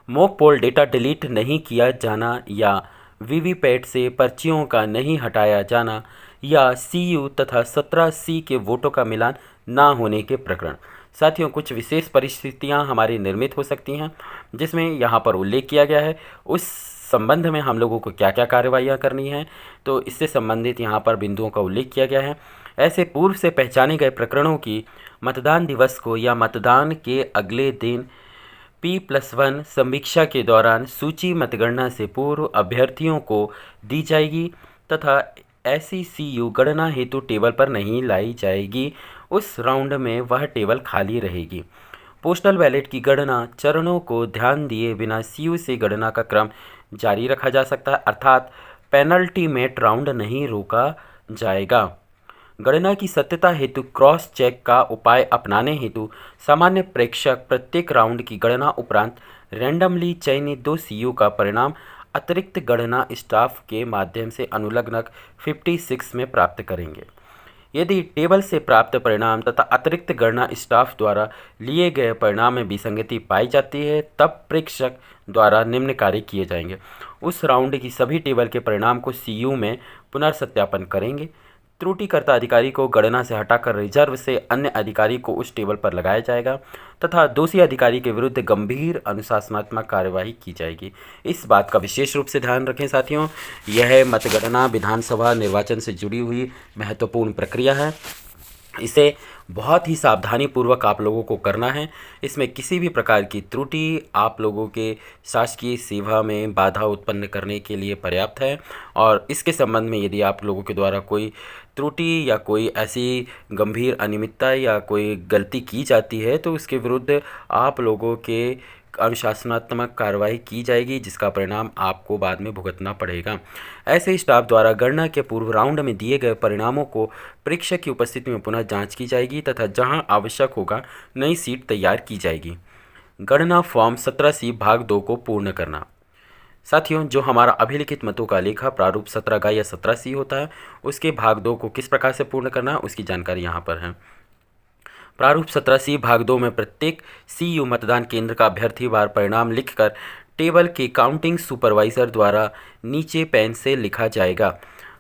मॉक पोल डेटा डिलीट नहीं किया जाना या वीवीपैट से पर्चियों का नहीं हटाया जाना या सीयू तथा 17C के वोटों का मिलान ना होने के प्रकरण। साथियों, कुछ विशेष परिस्थितियां हमारी निर्मित हो सकती हैं जिसमें यहाँ पर उल्लेख किया गया है। उस संबंध में हम लोगों को क्या क्या कार्रवाइयाँ करनी हैं, तो इससे संबंधित यहाँ पर बिंदुओं का उल्लेख किया गया है। ऐसे पूर्व से पहचाने गए प्रकरणों की मतदान दिवस को या मतदान के अगले दिन P+1 समीक्षा के दौरान सूची मतगणना से पूर्व अभ्यर्थियों को दी जाएगी तथा ऐसी सीयू गणना हेतु टेबल पर नहीं लाई जाएगी। उस राउंड में वह टेबल खाली रहेगी। पोस्टल बैलेट की गणना चरणों को ध्यान दिए बिना सीयू से गणना का क्रम जारी रखा जा सकता है, अर्थात पेनल्टीमेट राउंड नहीं रोका जाएगा। गणना की सत्यता हेतु क्रॉस चेक का उपाय अपनाने हेतु सामान्य प्रेक्षक प्रत्येक राउंड की गणना उपरांत रैंडमली चयनित 2 सीयू का परिणाम अतिरिक्त गणना स्टाफ के माध्यम से अनुलग्नक 56 में प्राप्त करेंगे। यदि टेबल से प्राप्त परिणाम तथा अतिरिक्त गणना स्टाफ द्वारा लिए गए परिणाम में विसंगति पाई जाती है, तब प्रेक्षक द्वारा निम्न कार्य किए जाएंगे। उस राउंड की सभी टेबल के परिणाम को सीयू में पुनर्सत्यापन करेंगे। त्रुटिकर्ता अधिकारी को गणना से हटाकर रिजर्व से अन्य अधिकारी को उस टेबल पर लगाया जाएगा तथा दोषी अधिकारी के विरुद्ध गंभीर अनुशासनात्मक कार्यवाही की जाएगी। इस बात का विशेष रूप से ध्यान रखें साथियों, यह मतगणना विधानसभा निर्वाचन से जुड़ी हुई महत्वपूर्ण प्रक्रिया है। इसे बहुत ही सावधानी पूर्वक आप लोगों को करना है। इसमें किसी भी प्रकार की त्रुटि आप लोगों के शासकीय सेवा में बाधा उत्पन्न करने के लिए पर्याप्त है। और इसके संबंध में यदि आप लोगों के द्वारा कोई त्रुटि या कोई ऐसी गंभीर अनियमितता या कोई गलती की जाती है तो उसके विरुद्ध आप लोगों के अनुशासनात्मक कार्रवाई की जाएगी, जिसका परिणाम आपको बाद में भुगतना पड़ेगा। ऐसे स्टाफ द्वारा गणना के पूर्व राउंड में दिए गए परिणामों को परीक्षक की उपस्थिति में पुनः जांच की जाएगी तथा जहां आवश्यक होगा नई सीट तैयार की जाएगी। गणना फॉर्म 17C भाग 2 को पूर्ण करना। साथियों, जो हमारा अभिलिखित मतों का लेखा प्रारूप 17G या 17C होता है, उसके भाग 2 को किस प्रकार से पूर्ण करना है उसकी जानकारी यहाँ पर है। प्रारूप 17C भाग 2 में प्रत्येक सीयू मतदान केंद्र का अभ्यर्थीवार परिणाम लिखकर टेबल के काउंटिंग सुपरवाइजर द्वारा नीचे पेन से लिखा जाएगा।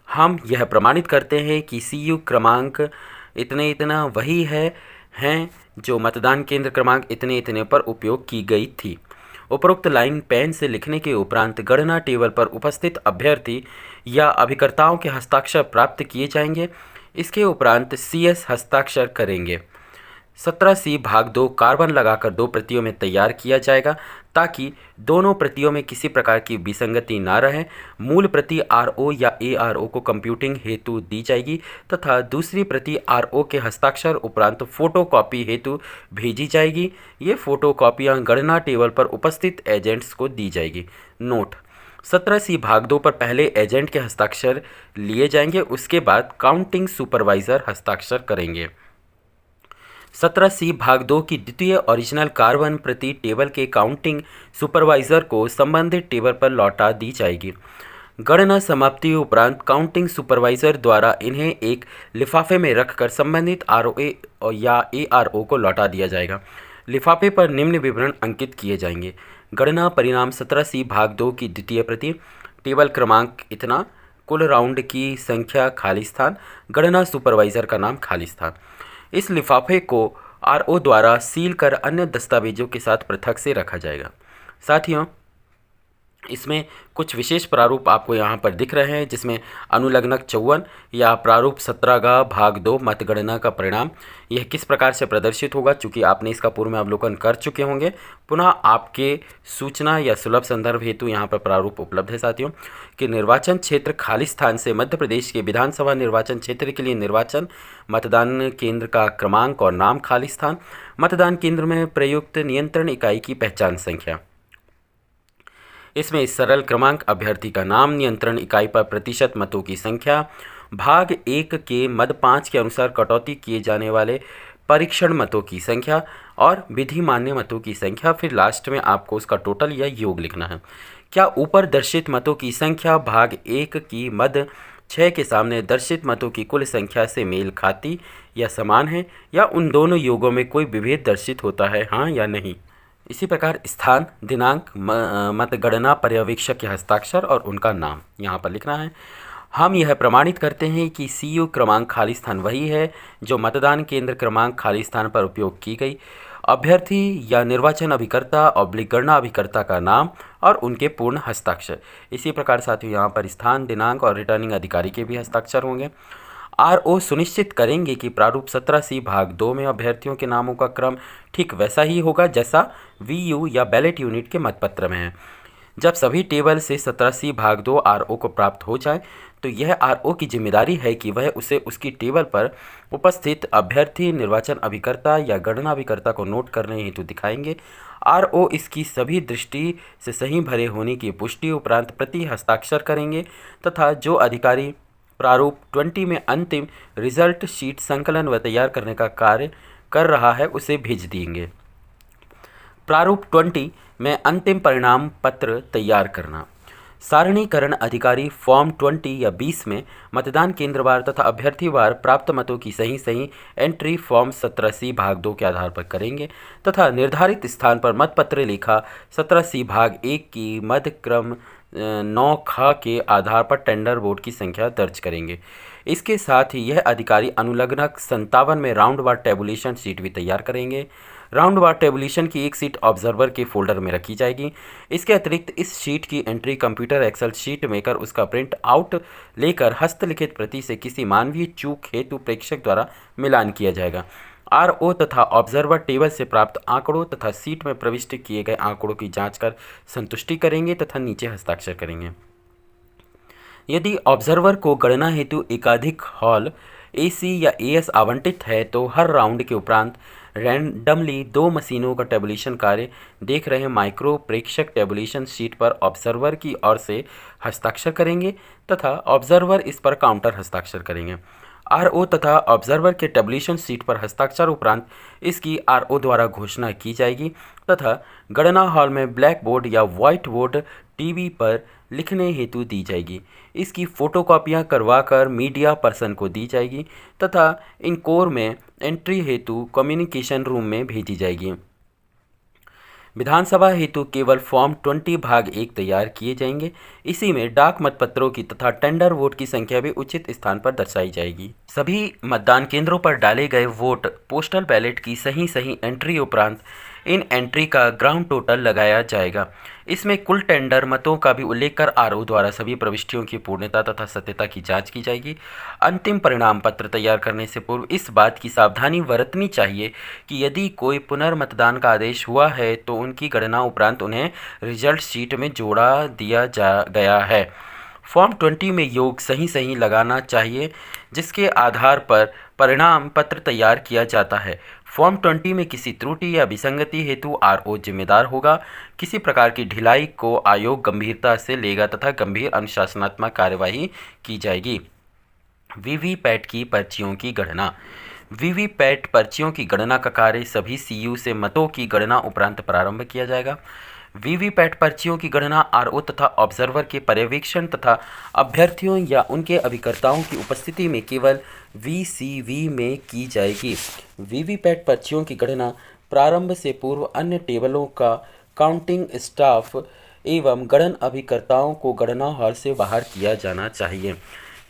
हम यह प्रमाणित करते हैं कि सीयू क्रमांक इतने इतना वही हैं जो मतदान केंद्र क्रमांक इतने इतने पर उपयोग की गई थी। उपरोक्त लाइन पेन से लिखने के उपरांत गणना टेबल पर उपस्थित अभ्यर्थी या अभिकर्ताओं के हस्ताक्षर प्राप्त किए जाएंगे। इसके उपरांत CS हस्ताक्षर करेंगे। 17C भाग 2 कार्बन लगाकर 2 प्रतियों में तैयार किया जाएगा ताकि दोनों प्रतियों में किसी प्रकार की विसंगति ना रहे। मूल प्रति RO या ARO को कंप्यूटिंग हेतु दी जाएगी तथा दूसरी प्रति RO के हस्ताक्षर उपरांत फोटोकॉपी हेतु भेजी जाएगी। ये फोटोकॉपियाँ गणना टेबल पर उपस्थित एजेंट्स को दी जाएगी। नोट: 17C भाग 2 पर पहले एजेंट के हस्ताक्षर लिए जाएंगे, उसके बाद काउंटिंग सुपरवाइजर हस्ताक्षर करेंगे। 17C भाग 2 की द्वितीय ओरिजिनल कार्बन प्रति टेबल के काउंटिंग सुपरवाइजर को संबंधित टेबल पर लौटा दी जाएगी। गणना समाप्ति उपरांत काउंटिंग सुपरवाइजर द्वारा इन्हें एक लिफाफे में रखकर संबंधित ROA या ARO को लौटा दिया जाएगा। लिफाफे पर निम्न विवरण अंकित किए जाएंगे: गणना परिणाम 17C भाग 2 की द्वितीय प्रति, टेबल क्रमांक इतना, कुल राउंड की संख्या खाली स्थान, गणना सुपरवाइजर का नाम खाली स्थान। इस लिफाफे को RO द्वारा सील कर अन्य दस्तावेजों के साथ पृथक से रखा जाएगा। साथियों, इसमें कुछ विशेष प्रारूप आपको यहाँ पर दिख रहे हैं, जिसमें अनुलग्नक 54 या प्रारूप 17G भाग 2 मतगणना का परिणाम यह किस प्रकार से प्रदर्शित होगा। चूँकि आपने इसका पूर्व में अवलोकन कर चुके होंगे, पुनः आपके सूचना या सुलभ संदर्भ हेतु यहाँ पर प्रारूप उपलब्ध है साथियों कि निर्वाचन क्षेत्र खाली स्थान से मध्य प्रदेश के विधानसभा निर्वाचन क्षेत्र के लिए निर्वाचन, मतदान केंद्र का क्रमांक और नाम खाली स्थान, मतदान केंद्र में प्रयुक्त नियंत्रण इकाई की पहचान संख्या। इसमें सरल क्रमांक, अभ्यर्थी का नाम, नियंत्रण इकाई पर प्रतिशत मतों की संख्या, भाग 1 के मद 5 के अनुसार कटौती किए जाने वाले परीक्षण मतों की संख्या और विधि मान्य मतों की संख्या। फिर लास्ट में आपको उसका टोटल या योग लिखना है। क्या ऊपर दर्शित मतों की संख्या भाग 1 की मद 6 के सामने दर्शित मतों की कुल संख्या से मेल खाती या समान है, या उन दोनों योगों में कोई विभेद दर्शित होता है, हाँ या नहीं। इसी प्रकार स्थान, दिनांक, मतगणना पर्यवेक्षक के हस्ताक्षर और उनका नाम यहाँ पर लिखना है। हम यह प्रमाणित करते हैं कि CU क्रमांक खाली स्थान वही है जो मतदान केंद्र क्रमांक खाली स्थान पर उपयोग की गई। अभ्यर्थी या निर्वाचन अभिकर्ता ऑब्लिक गणना अभिकर्ता का नाम और उनके पूर्ण हस्ताक्षर। इसी प्रकार साथियों यहाँ पर स्थान, दिनांक और रिटर्निंग अधिकारी के भी हस्ताक्षर होंगे। RO सुनिश्चित करेंगे कि प्रारूप 17C भाग 2 में अभ्यर्थियों के नामों का क्रम ठीक वैसा ही होगा जैसा VU या बैलेट यूनिट के मतपत्र में है। जब सभी टेबल से 17C भाग 2 RO को प्राप्त हो जाए तो यह RO की जिम्मेदारी है कि वह उसे उसकी टेबल पर उपस्थित अभ्यर्थी, निर्वाचन अभिकर्ता या गणना अभिकर्ता को नोट करने हेतु दिखाएंगे। RO इसकी सभी दृष्टि से सही भरे होने की पुष्टि उपरांत प्रति हस्ताक्षर करेंगे तथा जो अधिकारी प्रारूप 20 में अंतिम रिजल्ट शीट संकलन व तैयार करने का कार्य कर रहा है उसे भेज देंगे। प्रारूप 20 में अंतिम परिणाम पत्र तैयार करना। सारणीकरण अधिकारी फॉर्म 20 या 20 में मतदान केंद्रवार तथा अभ्यर्थीवार प्राप्त मतों की सही एंट्री फॉर्म 17C भाग 2 के आधार पर करेंगे तथा निर्धारित स्थान पर मतपत्र लेखा 17C भाग 1 की मध्य क्रम 9 ख के आधार पर टेंडर वोट की संख्या दर्ज करेंगे। इसके साथ ही यह अधिकारी अनुलग्नक 57 में राउंड वार टेबुलेशन शीट भी तैयार करेंगे। राउंड वार टेबुलेशन की एक सीट ऑब्जर्वर के फोल्डर में रखी जाएगी। इसके अतिरिक्त इस शीट की एंट्री कंप्यूटर एक्सेल शीट में कर उसका प्रिंट आउट लेकर हस्तलिखित प्रति से किसी मानवीय चूक हेतु प्रेक्षक द्वारा मिलान किया जाएगा। RO तथा ऑब्जर्वर टेबल से प्राप्त आंकड़ों तथा सीट में प्रविष्ट किए गए आंकड़ों की जांच कर संतुष्टि करेंगे तथा नीचे हस्ताक्षर करेंगे। यदि ऑब्जर्वर को गणना हेतु एकाधिक हॉल AC या AS आवंटित है तो हर राउंड के उपरांत रैंडमली 2 मशीनों का टेबुलेशन कार्य देख रहे माइक्रो प्रेक्षक टेबुलेशन शीट पर ऑब्जर्वर की ओर से हस्ताक्षर करेंगे तथा ऑब्जर्वर इस पर काउंटर हस्ताक्षर करेंगे। RO तथा ऑब्जर्वर के टेबुलेशन शीट पर हस्ताक्षर उपरांत इसकी RO द्वारा घोषणा की जाएगी तथा गणना हॉल में ब्लैक बोर्ड या व्हाइट बोर्ड टीवी पर लिखने हेतु दी जाएगी। इसकी फ़ोटोकॉपियाँ करवाकर मीडिया पर्सन को दी जाएगी तथा इन कोर में एंट्री हेतु कम्युनिकेशन रूम में भेजी जाएगी। विधानसभा हेतु केवल फॉर्म 20 भाग 1 तैयार किए जाएंगे। इसी में डाक मतपत्रों की तथा टेंडर वोट की संख्या भी उचित स्थान पर दर्शाई जाएगी। सभी मतदान केंद्रों पर डाले गए वोट पोस्टल बैलेट की सही एंट्री उपरांत इन एंट्री का ग्राउंड टोटल लगाया जाएगा। इसमें कुल टेंडर मतों का भी उल्लेख कर RO द्वारा सभी प्रविष्टियों की पूर्णता तथा सत्यता की जांच की जाएगी। अंतिम परिणाम पत्र तैयार करने से पूर्व इस बात की सावधानी बरतनी चाहिए कि यदि कोई पुनर्मतदान का आदेश हुआ है तो उनकी गणना उपरांत उन्हें रिजल्ट शीट में जोड़ा दिया गया है। फॉर्म 20 में योग सही लगाना चाहिए जिसके आधार पर परिणाम पत्र तैयार किया जाता है। फॉर्म 20 में किसी त्रुटि या विसंगति हेतु RO जिम्मेदार होगा। किसी प्रकार की ढिलाई को आयोग गंभीरता से लेगा तथा गंभीर अनुशासनात्मक कार्यवाही की जाएगी। वीवीपैट की पर्चियों की गणना। वीवीपैट पर्चियों की गणना का कार्य सभी CU से मतों की गणना उपरांत प्रारंभ किया जाएगा। वीवीपैट पर्चियों की गणना RO तथा ऑब्जर्वर के पर्यवेक्षण तथा अभ्यर्थियों या उनके अभिकर्ताओं की उपस्थिति में केवल VCV में की जाएगी। वीवीपैट पर्चियों की गणना प्रारंभ से पूर्व अन्य टेबलों का काउंटिंग स्टाफ एवं गणन अभिकर्ताओं को गणना हॉल से बाहर किया जाना चाहिए।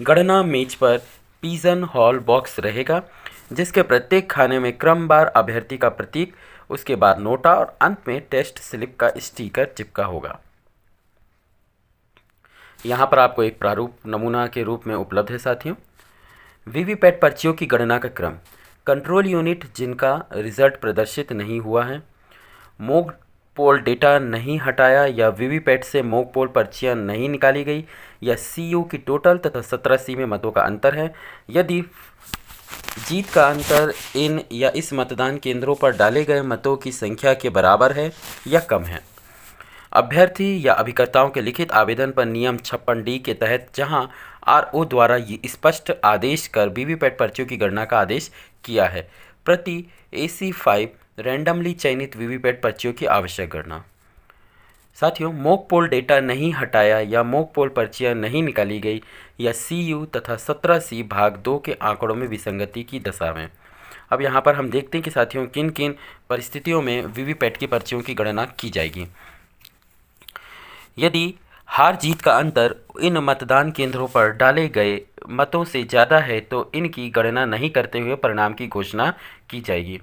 गणना मेज पर पिजन हॉल बॉक्स रहेगा जिसके प्रत्येक खाने में क्रमवार अभ्यर्थी का प्रतीक, उसके बाद नोटा और अंत में टेस्ट स्लिप का स्टिकर चिपका होगा। यहाँ पर आपको एक प्रारूप नमूना के रूप में उपलब्ध है साथियों। वीवीपैट पर्चियों की गणना का क्रम। कंट्रोल यूनिट जिनका रिजल्ट प्रदर्शित नहीं हुआ है, मॉक पोल डेटा नहीं हटाया या वीवीपैट से मॉक पोल पर्चियाँ नहीं निकाली गई या CU की टोटल तथा 17C में मतों का अंतर है, यदि जीत का अंतर इन या इस मतदान केंद्रों पर डाले गए मतों की संख्या के बराबर है या कम है। अभ्यर्थी या अभिकर्ताओं के लिखित आवेदन पर नियम 56D के तहत जहां RO द्वारा ये स्पष्ट आदेश कर वीवीपैट पर्चियों की गणना का आदेश किया है, प्रति AC5 रैंडमली चयनित वीवीपैट पर्चियों की आवश्यक गणना। साथियों, मॉक पोल डेटा नहीं हटाया या मॉक पोल पर्चियाँ नहीं निकाली गई या CU तथा 17C भाग 2 के आंकड़ों में विसंगति की दशा में अब यहाँ पर हम देखते हैं कि साथियों किन किन परिस्थितियों में वीवीपैट की पर्चियों की गणना की जाएगी। यदि हार जीत का अंतर इन मतदान केंद्रों पर डाले गए मतों से ज़्यादा है तो इनकी गणना नहीं करते हुए परिणाम की घोषणा की जाएगी।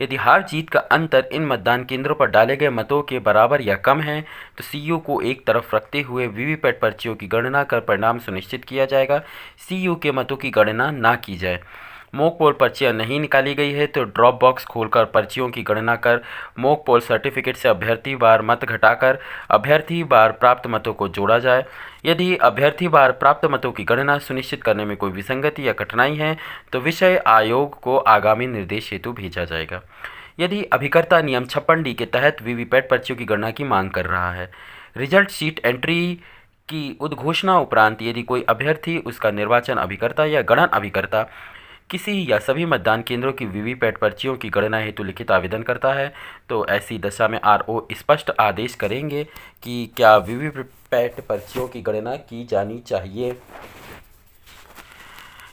यदि हार जीत का अंतर इन मतदान केंद्रों पर डाले गए मतों के बराबर या कम है तो सीयू को एक तरफ रखते हुए वीवीपैट पर्चियों की गणना कर परिणाम सुनिश्चित किया जाएगा। सीयू के मतों की गणना ना की जाए। मॉक पोल पर्चियाँ नहीं निकाली गई है तो ड्रॉप बॉक्स खोलकर पर्चियों की गणना कर मॉक पोल सर्टिफिकेट से अभ्यर्थी बार मत घटाकर अभ्यर्थी बार प्राप्त मतों को जोड़ा जाए। यदि अभ्यर्थी बार प्राप्त मतों की गणना सुनिश्चित करने में कोई विसंगति या कठिनाई है तो विषय आयोग को आगामी निर्देश हेतु भेजा जाएगा। यदि अभिकर्ता नियम 56D के तहत वीवीपैट पर्चियों की गणना की मांग कर रहा है, रिजल्ट शीट एंट्री की उद्घोषणा उपरांत यदि कोई अभ्यर्थी, उसका निर्वाचन अभिकर्ता या गणन अभिकर्ता किसी या सभी मतदान केंद्रों की वीवीपैट पर्चियों की गणना हेतु लिखित आवेदन करता है तो ऐसी दशा में आरओ स्पष्ट आदेश करेंगे कि क्या वीवीपैट पर्चियों की गणना की जानी चाहिए।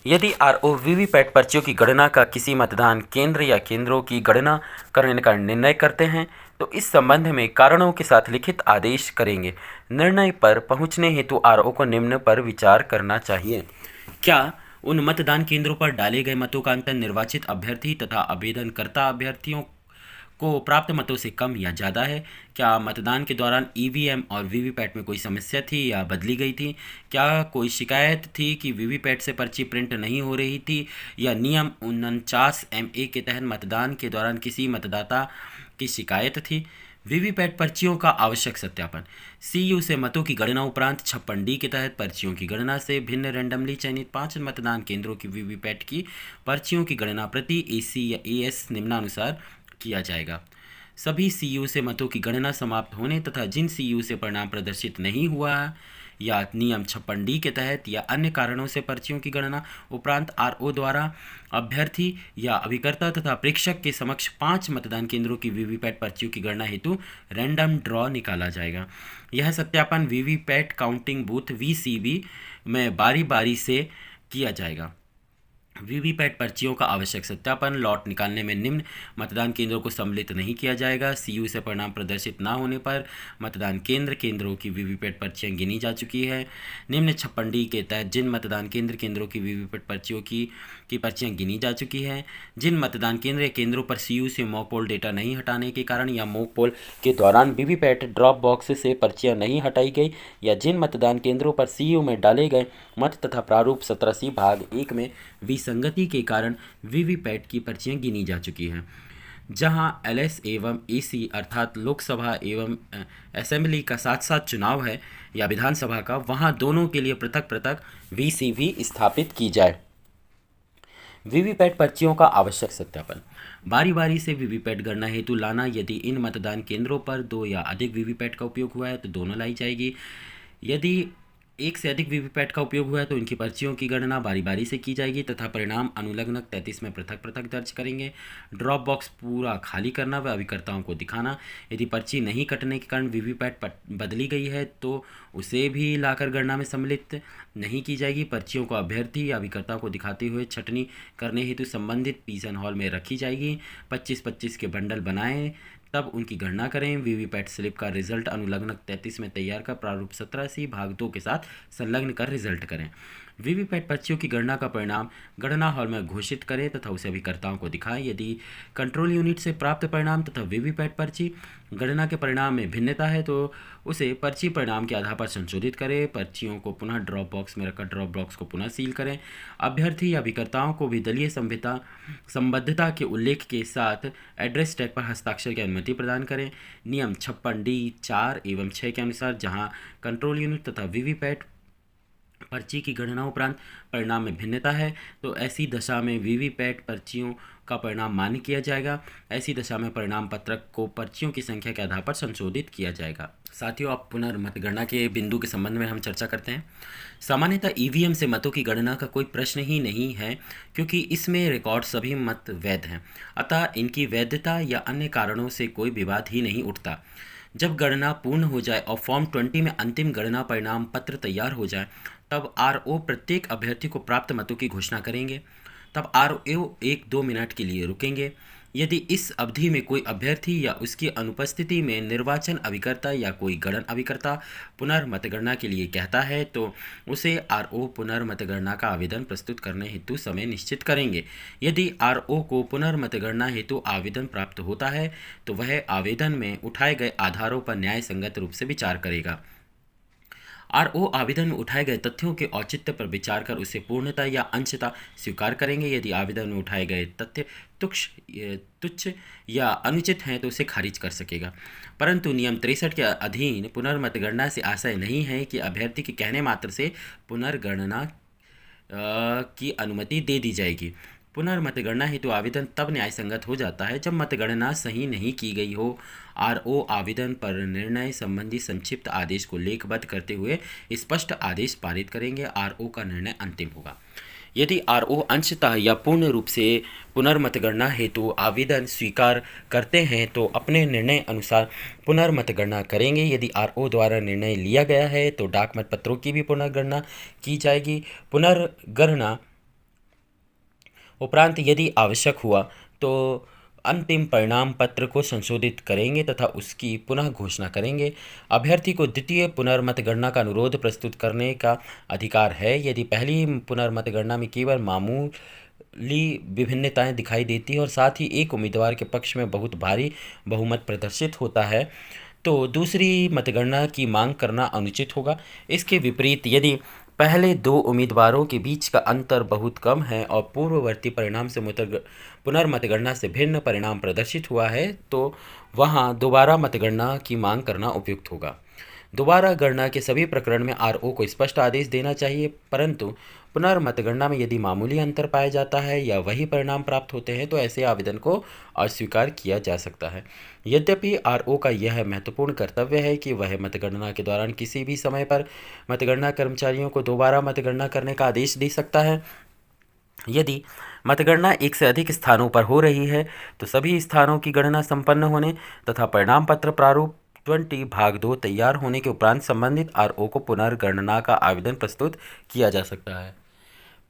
यदि आरओ वीवीपैट पर्चियों की गणना का किसी मतदान केंद्र या केंद्रों की गणना करने का निर्णय करते हैं तो इस संबंध में कारणों के साथ लिखित आदेश करेंगे। निर्णय पर पहुंचने हेतु आरओ को निम्न पर विचार करना चाहिए। क्या उन मतदान केंद्रों पर डाले गए मतों का अंतर निर्वाचित अभ्यर्थी तथा आवेदनकर्ता अभ्यर्थियों को प्राप्त मतों से कम या ज़्यादा है? क्या मतदान के दौरान ईवीएम और वीवीपैट में कोई समस्या थी या बदली गई थी? क्या कोई शिकायत थी कि वीवीपैट से पर्ची प्रिंट नहीं हो रही थी या नियम 49 MA के तहत मतदान के दौरान किसी मतदाता की शिकायत थी? वीवीपैट पर्चियों का आवश्यक सत्यापन। सीयू से मतों की गणना उपरांत 56D के तहत पर्चियों की गणना से भिन्न रैंडमली चयनित 5 मतदान केंद्रों की वीवीपैट की पर्चियों की गणना प्रति एसी या एएस निम्नानुसार किया जाएगा। सभी सीयू से मतों की गणना समाप्त होने तथा जिन सीयू से परिणाम प्रदर्शित नहीं हुआ या नियम 56D के तहत या अन्य कारणों से पर्चियों की गणना उपरांत आरओ द्वारा अभ्यर्थी या अभिकर्ता तथा प्रेक्षक के समक्ष 5 मतदान केंद्रों की वीवीपैट पर्चियों की गणना हेतु रैंडम ड्रॉ निकाला जाएगा। यह सत्यापन वीवीपैट काउंटिंग बूथ VCB में बारी बारी से किया जाएगा। वीवीपैट पर्चियों का आवश्यक सत्यापन। लॉट निकालने में निम्न मतदान केंद्रों को सम्मिलित नहीं किया जाएगा। सीयू से परिणाम प्रदर्शित न होने पर मतदान केंद्रों की वीवीपैट पर्चियां गिनी जा चुकी है। निम्न 56D के तहत जिन मतदान केंद्रों की वीवीपैट पर्चियों की पर्चियां गिनी जा चुकी है, जिन मतदान केंद्रों पर सीयू से मॉक पोल डेटा नहीं हटाने के कारण या मॉक पोल के दौरान वीवीपैट ड्रॉप बॉक्स से पर्चियां नहीं हटाई गई या जिन मतदान केंद्रों पर सीयू में डाले गए मत तथा प्रारूप 17C भाग 1 में विसंगति के कारण वीवीपैट की पर्चियां गिनी जा चुकी हैं। जहां LS एवं AC अर्थात लोकसभा एवं असेंबली का साथ साथ चुनाव है या विधानसभा का, वहां दोनों के लिए पृथक पृथक VCV स्थापित की जाए। वीवीपैट पर्चियों का आवश्यक सत्यापन। बारी बारी से वीवीपैट गणना हेतु लाना। यदि इन मतदान केंद्रों पर 2 या अधिक वीवीपैट का उपयोग हुआ है तो दोनों लाई जाएगी। यदि एक से अधिक वीवीपैट का उपयोग हुआ है तो इनकी पर्चियों की गणना बारी बारी से की जाएगी तथा परिणाम अनुलग्नक 33 में पृथक पृथक दर्ज करेंगे। ड्रॉप बॉक्स पूरा खाली करना व अभिकर्ताओं को दिखाना। यदि पर्ची नहीं कटने के कारण वीवीपैट बदली गई है तो उसे भी लाकर गणना में सम्मिलित नहीं की जाएगी। पर्चियों को अभ्यर्थी या अभिकर्ता को दिखाते हुए छटनी करने हेतु संबंधित पीसन हॉल में रखी जाएगी। 25-25 के बंडल बनाएं तब उनकी गणना करें। वीवीपैट स्लिप का रिजल्ट अनुलग्नक 33 में तैयार कर प्रारूप 17C भाग 2 के साथ संलग्न कर रिजल्ट करें। वीवीपैट पर्चियों की गणना का परिणाम गणना हॉल में घोषित करें तथा उसे अभिकर्ताओं को दिखाएं। यदि कंट्रोल यूनिट से प्राप्त परिणाम तथा वीवीपैट पर्ची गणना के परिणाम में भिन्नता है तो उसे पर्ची परिणाम के आधार पर संशोधित करें। पर्चियों को पुनः ड्रॉप बॉक्स में रखकर ड्रॉप बॉक्स को पुनः सील करें। अभ्यर्थी या अभिकर्ताओं को भी दलीय संबद्धता के उल्लेख के साथ एड्रेस टैग पर हस्ताक्षर की अनुमति प्रदान करें। नियम 56D 4 एवं 6 के अनुसार जहां कंट्रोल यूनिट तथा वीवीपैट पर्ची की गणना उपरांत परिणाम में भिन्नता है तो ऐसी दशा में वीवीपैट पर्चियों का परिणाम मान्य किया जाएगा। ऐसी दशा में परिणाम पत्रक को पर्चियों की संख्या के आधार पर संशोधित किया जाएगा। साथियों, अब पुनर्मतगणना के बिंदु के संबंध में हम चर्चा करते हैं। सामान्यतः ईवीएम से मतों की गणना का कोई प्रश्न ही नहीं है क्योंकि इसमें रिकॉर्ड सभी मत वैध हैं, अतः इनकी वैधता या अन्य कारणों से कोई विवाद ही नहीं उठता। जब गणना पूर्ण हो जाए और फॉर्म 20 में अंतिम गणना परिणाम पत्र तैयार हो जाए तब आरओ प्रत्येक अभ्यर्थी को प्राप्त मतों की घोषणा करेंगे। तब RO 1-2 मिनट के लिए रुकेंगे। यदि इस अवधि में कोई अभ्यर्थी या उसकी अनुपस्थिति में निर्वाचन अभिकर्ता या कोई गणन अभिकर्ता पुनर्मतगणना के लिए कहता है तो उसे RO पुनर्मतगणना का आवेदन प्रस्तुत करने हेतु समय निश्चित करेंगे। यदि RO को पुनर्मतगणना हेतु आवेदन प्राप्त होता है तो वह आवेदन में उठाए गए आधारों पर न्याय संगत रूप से विचार करेगा। RO आवेदन में उठाए गए तथ्यों के औचित्य पर विचार कर उसे पूर्णतः या अंशतः स्वीकार करेंगे। यदि आवेदन में उठाए गए तथ्य तुच्छ या अनुचित हैं तो उसे खारिज कर सकेगा। परंतु नियम 63 के अधीन पुनर्मतगणना से आशय नहीं है कि अभ्यर्थी के कहने मात्र से पुनर्गणना की अनुमति दे दी जाएगी। पुनर्मतगणना हेतु आवेदन तब न्याय संगत हो जाता है जब मतगणना सही नहीं की गई हो। RO आवेदन पर निर्णय संबंधी संक्षिप्त आदेश को लेखबद्ध करते हुए स्पष्ट आदेश पारित करेंगे। RO का निर्णय अंतिम होगा। यदि RO अंशतः या पूर्ण रूप से पुनर्मतगणना हेतु आवेदन स्वीकार करते हैं तो अपने निर्णय अनुसार पुनर्मतगणना करेंगे। यदि RO द्वारा निर्णय लिया गया है तो डाक मतपत्रों की भी पुनर्गणना की जाएगी। पुनर्गणना उपरांत यदि आवश्यक हुआ तो अंतिम परिणाम पत्र को संशोधित करेंगे तथा उसकी पुनः घोषणा करेंगे। अभ्यर्थी को द्वितीय पुनर्मतगणना का अनुरोध प्रस्तुत करने का अधिकार है। यदि पहली पुनर्मतगणना में केवल मामूली विभिन्नताएं दिखाई देती हैं और साथ ही एक उम्मीदवार के पक्ष में बहुत भारी बहुमत प्रदर्शित होता है तो दूसरी मतगणना की मांग करना अनुचित होगा। इसके विपरीत यदि पहले 2 उम्मीदवारों के बीच का अंतर बहुत कम है और पूर्ववर्ती परिणाम से पुनर्मतगणना से भिन्न परिणाम प्रदर्शित हुआ है तो वहां दोबारा मतगणना की मांग करना उपयुक्त होगा। दोबारा गणना के सभी प्रकरण में RO को स्पष्ट आदेश देना चाहिए, परंतु पुनर्मतगणना में यदि मामूली अंतर पाया जाता है या वही परिणाम प्राप्त होते हैं तो ऐसे आवेदन को अस्वीकार किया जा सकता है। यद्यपि RO का यह महत्वपूर्ण कर्तव्य है कि वह मतगणना के दौरान किसी भी समय पर मतगणना कर्मचारियों को दोबारा मतगणना करने का आदेश दे सकता है। यदि मतगणना एक से अधिक स्थानों पर हो रही है तो सभी स्थानों की गणना संपन्न होने तथा परिणाम पत्र प्रारूप 20 भाग 2 तैयार होने के उपरांत संबंधित RO को पुनर्गणना का आवेदन प्रस्तुत किया जा सकता है।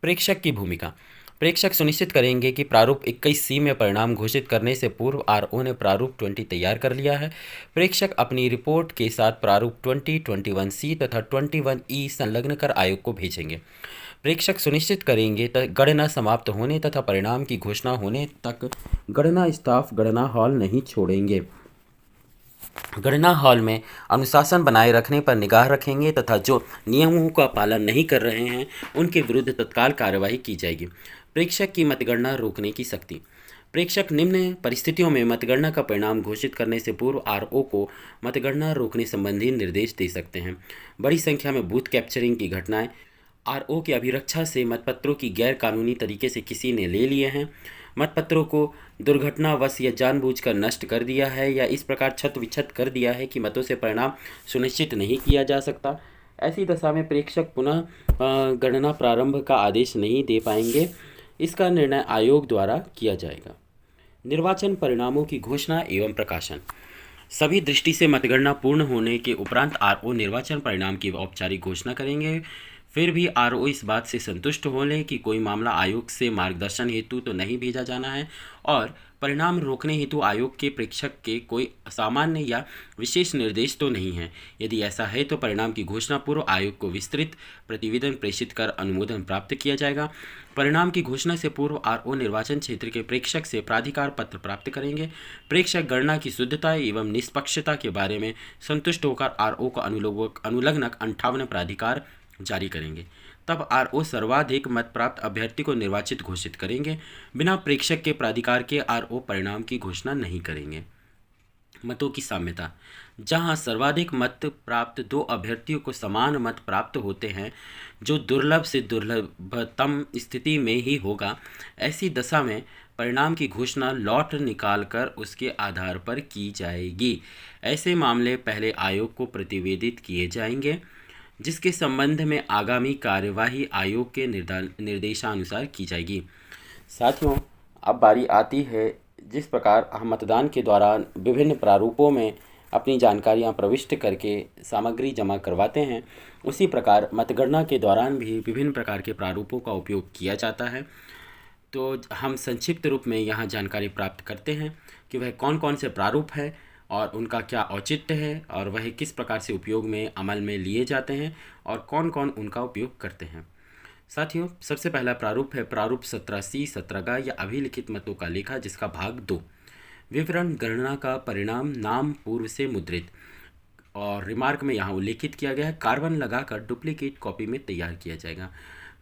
प्रेक्षक की भूमिका। प्रेक्षक सुनिश्चित करेंगे कि प्रारूप 21C में परिणाम घोषित करने से पूर्व RO ने प्रारूप 20 तैयार कर लिया है। प्रेक्षक अपनी रिपोर्ट के साथ प्रारूप 20, 21C तथा 21E संलग्न कर आयोग को भेजेंगे। प्रेक्षक सुनिश्चित करेंगे गणना समाप्त होने तथा परिणाम की घोषणा होने तक गणना स्टाफ गणना हॉल नहीं छोड़ेंगे। गणना हॉल में अनुशासन बनाए रखने पर निगाह रखेंगे तथा जो नियमों का पालन नहीं कर रहे हैं उनके विरुद्ध तत्काल कार्यवाही की जाएगी। प्रेक्षक की मतगणना रोकने की सख्ती। प्रेक्षक निम्न परिस्थितियों में मतगणना का परिणाम घोषित करने से पूर्व RO को मतगणना रोकने संबंधी निर्देश दे सकते हैं। बड़ी संख्या में बूथ कैप्चरिंग की घटनाएं, RO की अभिरक्षा से मतपत्रों की गैर कानूनी तरीके से किसी ने ले लिए हैं, मतपत्रों को दुर्घटनावश या जानबूझकर नष्ट कर दिया है या इस प्रकार छत विक्षत कर दिया है कि मतों से परिणाम सुनिश्चित नहीं किया जा सकता। ऐसी दशा में प्रेक्षक पुनः गणना प्रारंभ का आदेश नहीं दे पाएंगे। इसका निर्णय आयोग द्वारा किया जाएगा। निर्वाचन परिणामों की घोषणा एवं प्रकाशन। सभी दृष्टि से मतगणना पूर्ण होने के उपरांत RO निर्वाचन परिणाम की औपचारिक घोषणा करेंगे। फिर भी RO इस बात से संतुष्ट हो लें कि कोई मामला आयोग से मार्गदर्शन हेतु तो नहीं भेजा जाना है और परिणाम रोकने हेतु आयोग के प्रेक्षक के कोई सामान्य या विशेष निर्देश तो नहीं है। यदि ऐसा है तो परिणाम की घोषणा पूर्व आयोग को विस्तृत प्रतिवेदन प्रेषित कर अनुमोदन प्राप्त किया जाएगा। परिणाम की घोषणा से पूर्व RO निर्वाचन क्षेत्र के प्रेक्षक से प्राधिकार पत्र प्राप्त करेंगे। प्रेक्षक गणना की शुद्धता एवं निष्पक्षता के बारे में संतुष्ट होकर RO को अनुलग्नक 58 प्राधिकार जारी करेंगे। तब RO सर्वाधिक मत प्राप्त अभ्यर्थी को निर्वाचित घोषित करेंगे। बिना प्रेक्षक के प्राधिकार के RO परिणाम की घोषणा नहीं करेंगे। मतों की साम्यता। जहां सर्वाधिक मत प्राप्त 2 अभ्यर्थियों को समान मत प्राप्त होते हैं, जो दुर्लभ से दुर्लभतम स्थिति में ही होगा, ऐसी दशा में परिणाम की घोषणा लॉट निकालकर उसके आधार पर की जाएगी। ऐसे मामले पहले आयोग को प्रतिवेदित किए जाएंगे, जिसके संबंध में आगामी कार्यवाही आयोग के निर्देशानुसार की जाएगी। साथियों, अब बारी आती है जिस प्रकार हम मतदान के दौरान विभिन्न प्रारूपों में अपनी जानकारियां प्रविष्ट करके सामग्री जमा करवाते हैं, उसी प्रकार मतगणना के दौरान भी विभिन्न प्रकार के प्रारूपों का उपयोग किया जाता है। तो हम संक्षिप्त रूप में यहाँ जानकारी प्राप्त करते हैं कि वह कौन कौन से प्रारूप है और उनका क्या औचित्य है और वह किस प्रकार से उपयोग में अमल में लिए जाते हैं और कौन कौन उनका उपयोग करते हैं। साथियों, सबसे पहला प्रारूप है प्रारूप 17C 17 या अभिलिखित मतों का लेखा, जिसका भाग 2 विवरण गणना का परिणाम नाम पूर्व से मुद्रित और रिमार्क में यहाँ उल्लेखित किया गया है कार्बन लगाकर डुप्लीकेट कॉपी में तैयार किया जाएगा।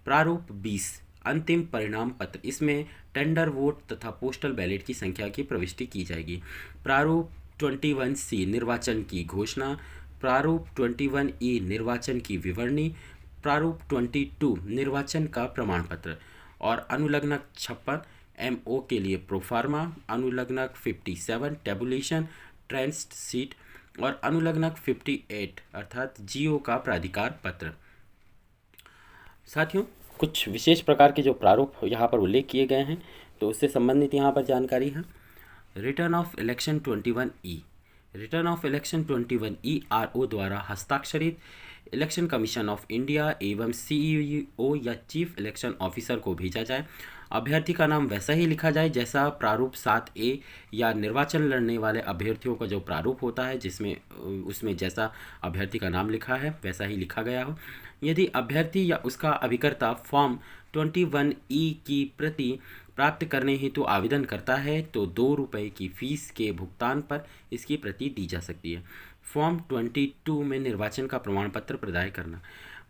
प्रारूप 20 अंतिम परिणाम पत्र, इसमें टेंडर वोट तथा पोस्टल बैलेट की संख्या की प्रविष्टि की जाएगी। प्रारूप 21C निर्वाचन की घोषणा, प्रारूप 21E निर्वाचन की विवरणी, प्रारूप 22 निर्वाचन का प्रमाण पत्र और अनुलग्नक 56 MO के लिए प्रोफार्मा, अनुलग्नक 57 टेबुलेशन ट्रांस्ट सीट और अनुलग्नक 58 अर्थात GO का प्राधिकार पत्र। साथियों, कुछ विशेष प्रकार के जो प्रारूप यहाँ पर उल्लेख किए गए हैं तो उससे संबंधित यहाँ पर जानकारी है। Return of election 21E, return of election 21E RO द्वारा हस्ताक्षरित इलेक्शन कमीशन ऑफ इंडिया एवं CEO या चीफ इलेक्शन ऑफिसर को भेजा जाए। अभ्यर्थी का नाम वैसा ही लिखा जाए जैसा प्रारूप 7A या निर्वाचन लड़ने वाले अभ्यर्थियों का जो प्रारूप होता है जिसमें उसमें जैसा अभ्यर्थी का नाम लिखा है वैसा ही लिखा गया हो। यदि अभ्यर्थी या उसका अभिकर्ता फॉर्म 21E की प्रति प्राप्त करने हेतु आवेदन करता है तो 2 रुपये की फीस के भुगतान पर इसकी प्रति दी जा सकती है। फॉर्म 22 में निर्वाचन का प्रमाण पत्र प्रदाय करना,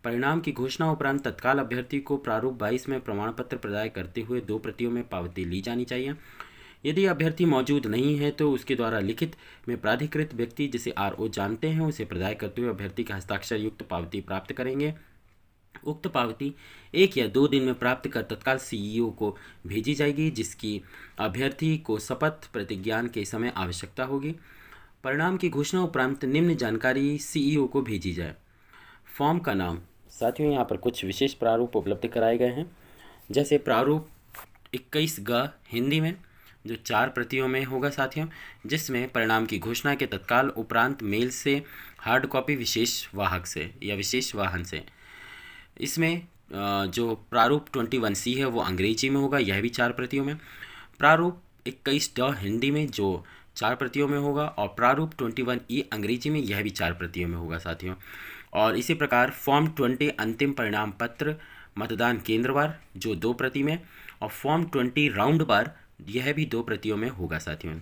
परिणाम की घोषणा उपरांत तत्काल अभ्यर्थी को प्रारूप 22 में प्रमाण पत्र प्रदाय करते हुए 2 प्रतियों में पावती ली जानी चाहिए। यदि अभ्यर्थी मौजूद नहीं है तो उसके द्वारा लिखित में प्राधिकृत व्यक्ति जिसे RO जानते हैं उसे प्रदाय करते हुए अभ्यर्थी के हस्ताक्षर युक्त पावती प्राप्त करेंगे। उक्त पावती 1 या 2 दिन में प्राप्त कर तत्काल CEO को भेजी जाएगी, जिसकी अभ्यर्थी को शपथ प्रतिज्ञान के समय आवश्यकता होगी। परिणाम की घोषणा उपरांत निम्न जानकारी CEO को भेजी जाए। फॉर्म का नाम, साथियों यहाँ पर कुछ विशेष प्रारूप उपलब्ध कराए गए हैं, जैसे प्रारूप 21G हिंदी में जो 4 प्रतियों में होगा साथियों, जिसमें परिणाम की घोषणा के तत्काल उपरांत मेल से हार्ड कॉपी विशेष वाहक से या विशेष वाहन से। इसमें जो प्रारूप 21C है वो अंग्रेजी में होगा, यह भी 4 प्रतियों में। प्रारूप 21D हिंदी में जो 4 प्रतियों में होगा और प्रारूप 21E अंग्रेजी में यह भी 4 प्रतियों में होगा साथियों। और इसी प्रकार फॉर्म 20 अंतिम परिणाम पत्र मतदान केंद्रवार जो 2 प्रति में और फॉर्म 20 राउंड बार यह भी 2 प्रतियों में होगा साथियों।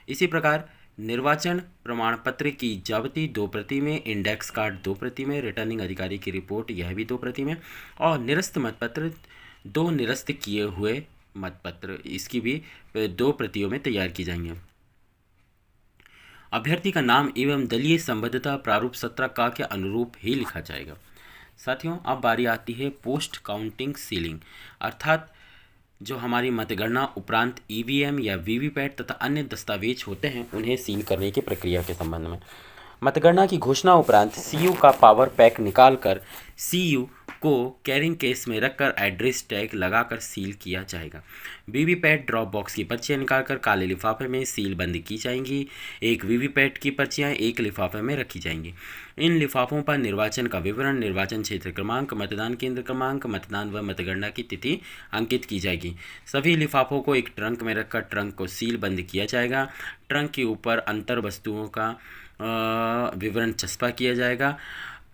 इसी प्रकार निर्वाचन प्रमाण पत्र की जावती 2 प्रति में, इंडेक्स कार्ड 2 प्रति में, रिटर्निंग अधिकारी की रिपोर्ट यह भी 2 प्रति में और निरस्त मतपत्र 2 निरस्त किए हुए मतपत्र इसकी भी 2 प्रतियों में तैयार की जाएंगे। अभ्यर्थी का नाम एवं दलीय संबद्धता प्रारूप 17 के अनुरूप ही लिखा जाएगा। साथियों, अब बारी आती है पोस्ट काउंटिंग सीलिंग, अर्थात जो हमारी मतगणना उपरांत EVM या VVPAT तथा अन्य दस्तावेज होते हैं उन्हें सील करने की प्रक्रिया के संबंध में। मतगणना की घोषणा उपरांत CU का पावर पैक निकालकर CU को कैरिंग केस में रखकर एड्रेस टैग लगाकर सील किया जाएगा। VVPAT ड्रॉप बॉक्स की पर्चियाँ निकालकर काले लिफाफे में सील बंद की जाएंगी। एक VVPAT की पर्चियाँ एक लिफाफे में रखी जाएंगी। इन लिफाफों पर निर्वाचन का विवरण, निर्वाचन क्षेत्र क्रमांक, मतदान केंद्र क्रमांक, मतदान व मतगणना की तिथि अंकित की जाएगी। सभी लिफाफों को एक ट्रंक में रखकर ट्रंक को सील बंद किया जाएगा। ट्रंक के ऊपर अंतर वस्तुओं का विवरण चस्पा किया जाएगा।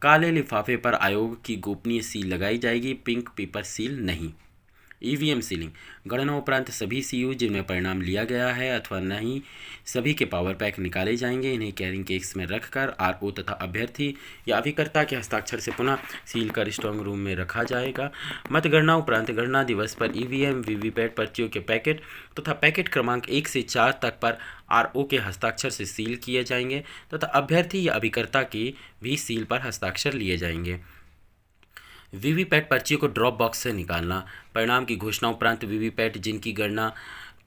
काले लिफाफे पर आयोग की गोपनीय सील लगाई जाएगी, पिंक पेपर सील नहीं। EVM सीलिंग, गणना उपरांत सभी CU जिनमें परिणाम लिया गया है अथवा नहीं सभी के पावर पैक निकाले जाएंगे। इन्हें कैरिंग केस में रखकर RO तथा अभ्यर्थी या अभिकर्ता के हस्ताक्षर से पुनः सील कर स्ट्रांग रूम में रखा जाएगा। मतगणना उपरांत गणना दिवस पर EVM VVPAT पर्चियों के पैकेट तथा पैकेट क्रमांक 1 से 4 तक पर RO के हस्ताक्षर से सील किए जाएंगे तथा अभ्यर्थी या अभिकर्ता की भी सील पर हस्ताक्षर लिए जाएंगे। VVPAT पर्ची को ड्रॉप बॉक्स से निकालना, परिणाम की घोषणा उपरांत VVPAT जिनकी गणना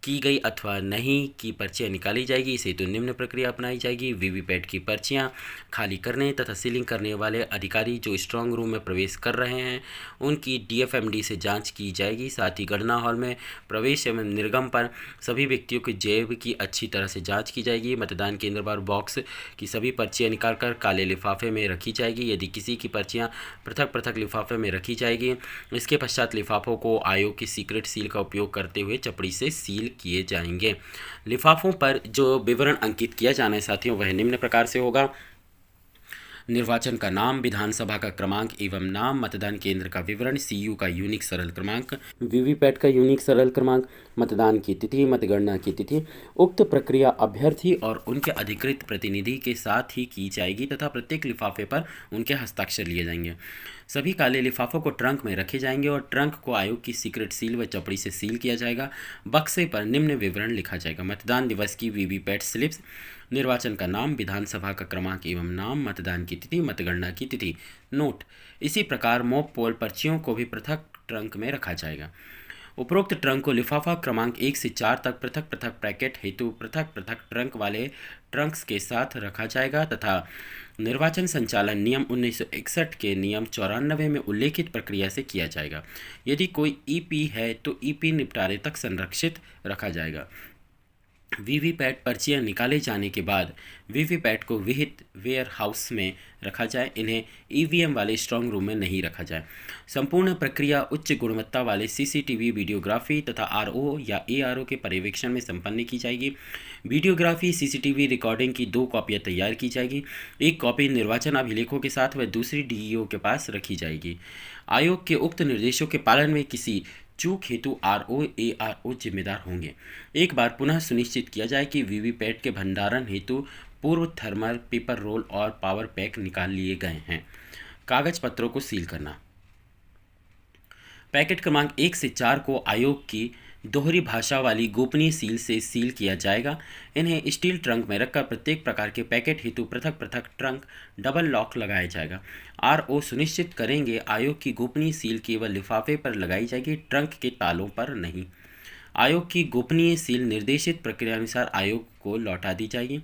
की गई अथवा नहीं की पर्चियां निकाली जाएगी। इसे तो निम्न प्रक्रिया अपनाई जाएगी। वीवीपैट की पर्चियां खाली करने तथा सीलिंग करने वाले अधिकारी जो स्ट्रांग रूम में प्रवेश कर रहे हैं उनकी डीएफएमडी से जांच की जाएगी। साथ ही गणना हॉल में प्रवेश एवं निर्गम पर सभी व्यक्तियों के जेब की अच्छी तरह से जांच की जाएगी। मतदान केंद्र पर बॉक्स की सभी पर्चियां निकालकर काले लिफाफे में रखी जाएगी। यदि किसी की पर्चियां पृथक पृथक लिफाफे में रखी जाएगी, इसके पश्चात लिफाफों को आयोग की सीक्रेट सील का उपयोग करते हुए चपड़ी से सील किए जाएंगे। लिफाफों पर जो विवरण अंकित किया जाना है साथियों वह निम्न प्रकार से होगा। निर्वाचन का नाम, विधानसभा का क्रमांक एवं नाम, मतदान केंद्र का विवरण, सीयू का यूनिक सरल क्रमांक, वीवीपैट का यूनिक सरल क्रमांक, मतदान की तिथि, मतगणना की तिथि। उक्त प्रक्रिया अभ्यर्थी और उनके अधिकृत प्रतिनिधि के साथ ही की जाएगी तथा प्रत्येक लिफाफे पर उनके हस्ताक्षर लिए जाएंगे। सभी काले लिफाफों को ट्रंक में रखे जाएंगे और ट्रंक को आयोग की सीक्रेट सील व चपड़ी से सील किया जाएगा। बक्से पर निम्न विवरण लिखा जाएगा। मतदान दिवस की वीवीपैट स्लिप्स, निर्वाचन का नाम, विधानसभा का क्रमांक एवं नाम, मतदान की तिथि, मतगणना की तिथि। नोट: इसी प्रकार मॉब पोल पर्चियों को भी पृथक ट्रंक में रखा जाएगा। उपरोक्त ट्रंक को लिफाफा क्रमांक 1 से 4 तक पृथक पृथक पैकेट हेतु पृथक पृथक ट्रंक वाले ट्रंक्स के साथ रखा जाएगा तथा निर्वाचन संचालन नियम 1961 के नियम 94 में उल्लेखित प्रक्रिया से किया जाएगा। यदि कोई ईपी है तो ईपी निपटारे तक संरक्षित रखा जाएगा। वीवीपैट पर्चियां निकाले जाने के बाद वीवीपैट को विहित वेयर हाउस में रखा जाए। इन्हें ईवीएम वाले स्ट्रांग रूम में नहीं रखा जाए। संपूर्ण प्रक्रिया उच्च गुणवत्ता वाले सीसीटीवी वीडियोग्राफी तथा आरओ या एआरओ के पर्यवेक्षण में संपन्न की जाएगी। वीडियोग्राफी सीसीटीवी रिकॉर्डिंग की 2 कॉपियां तैयार की जाएगी। एक कॉपी निर्वाचन अभिलेखों के साथ व दूसरी डीईओ के पास रखी जाएगी। आयोग के उक्त निर्देशों के पालन में किसी चूक हेतु आरओ एआरओ जिम्मेदार होंगे। एक बार पुनः सुनिश्चित किया जाए कि वीवीपैट के भंडारण हेतु पूर्व थर्मल, पेपर रोल और पावर पैक निकाल लिए गए हैं। कागज पत्रों को सील करना। पैकेट क्रमांक 1 से 4 को आयोग की दोहरी भाषा वाली गोपनीय सील से सील किया जाएगा। इन्हें स्टील ट्रंक में रखकर प्रत्येक प्रकार के पैकेट हेतु पृथक पृथक ट्रंक डबल लॉक लगाया जाएगा। आरओ सुनिश्चित करेंगे आयोग की गोपनीय सील केवल लिफाफे पर लगाई जाएगी, ट्रंक के तालों पर नहीं। आयोग की गोपनीय सील निर्देशित प्रक्रियानुसार आयोग को लौटा दी जाएगी।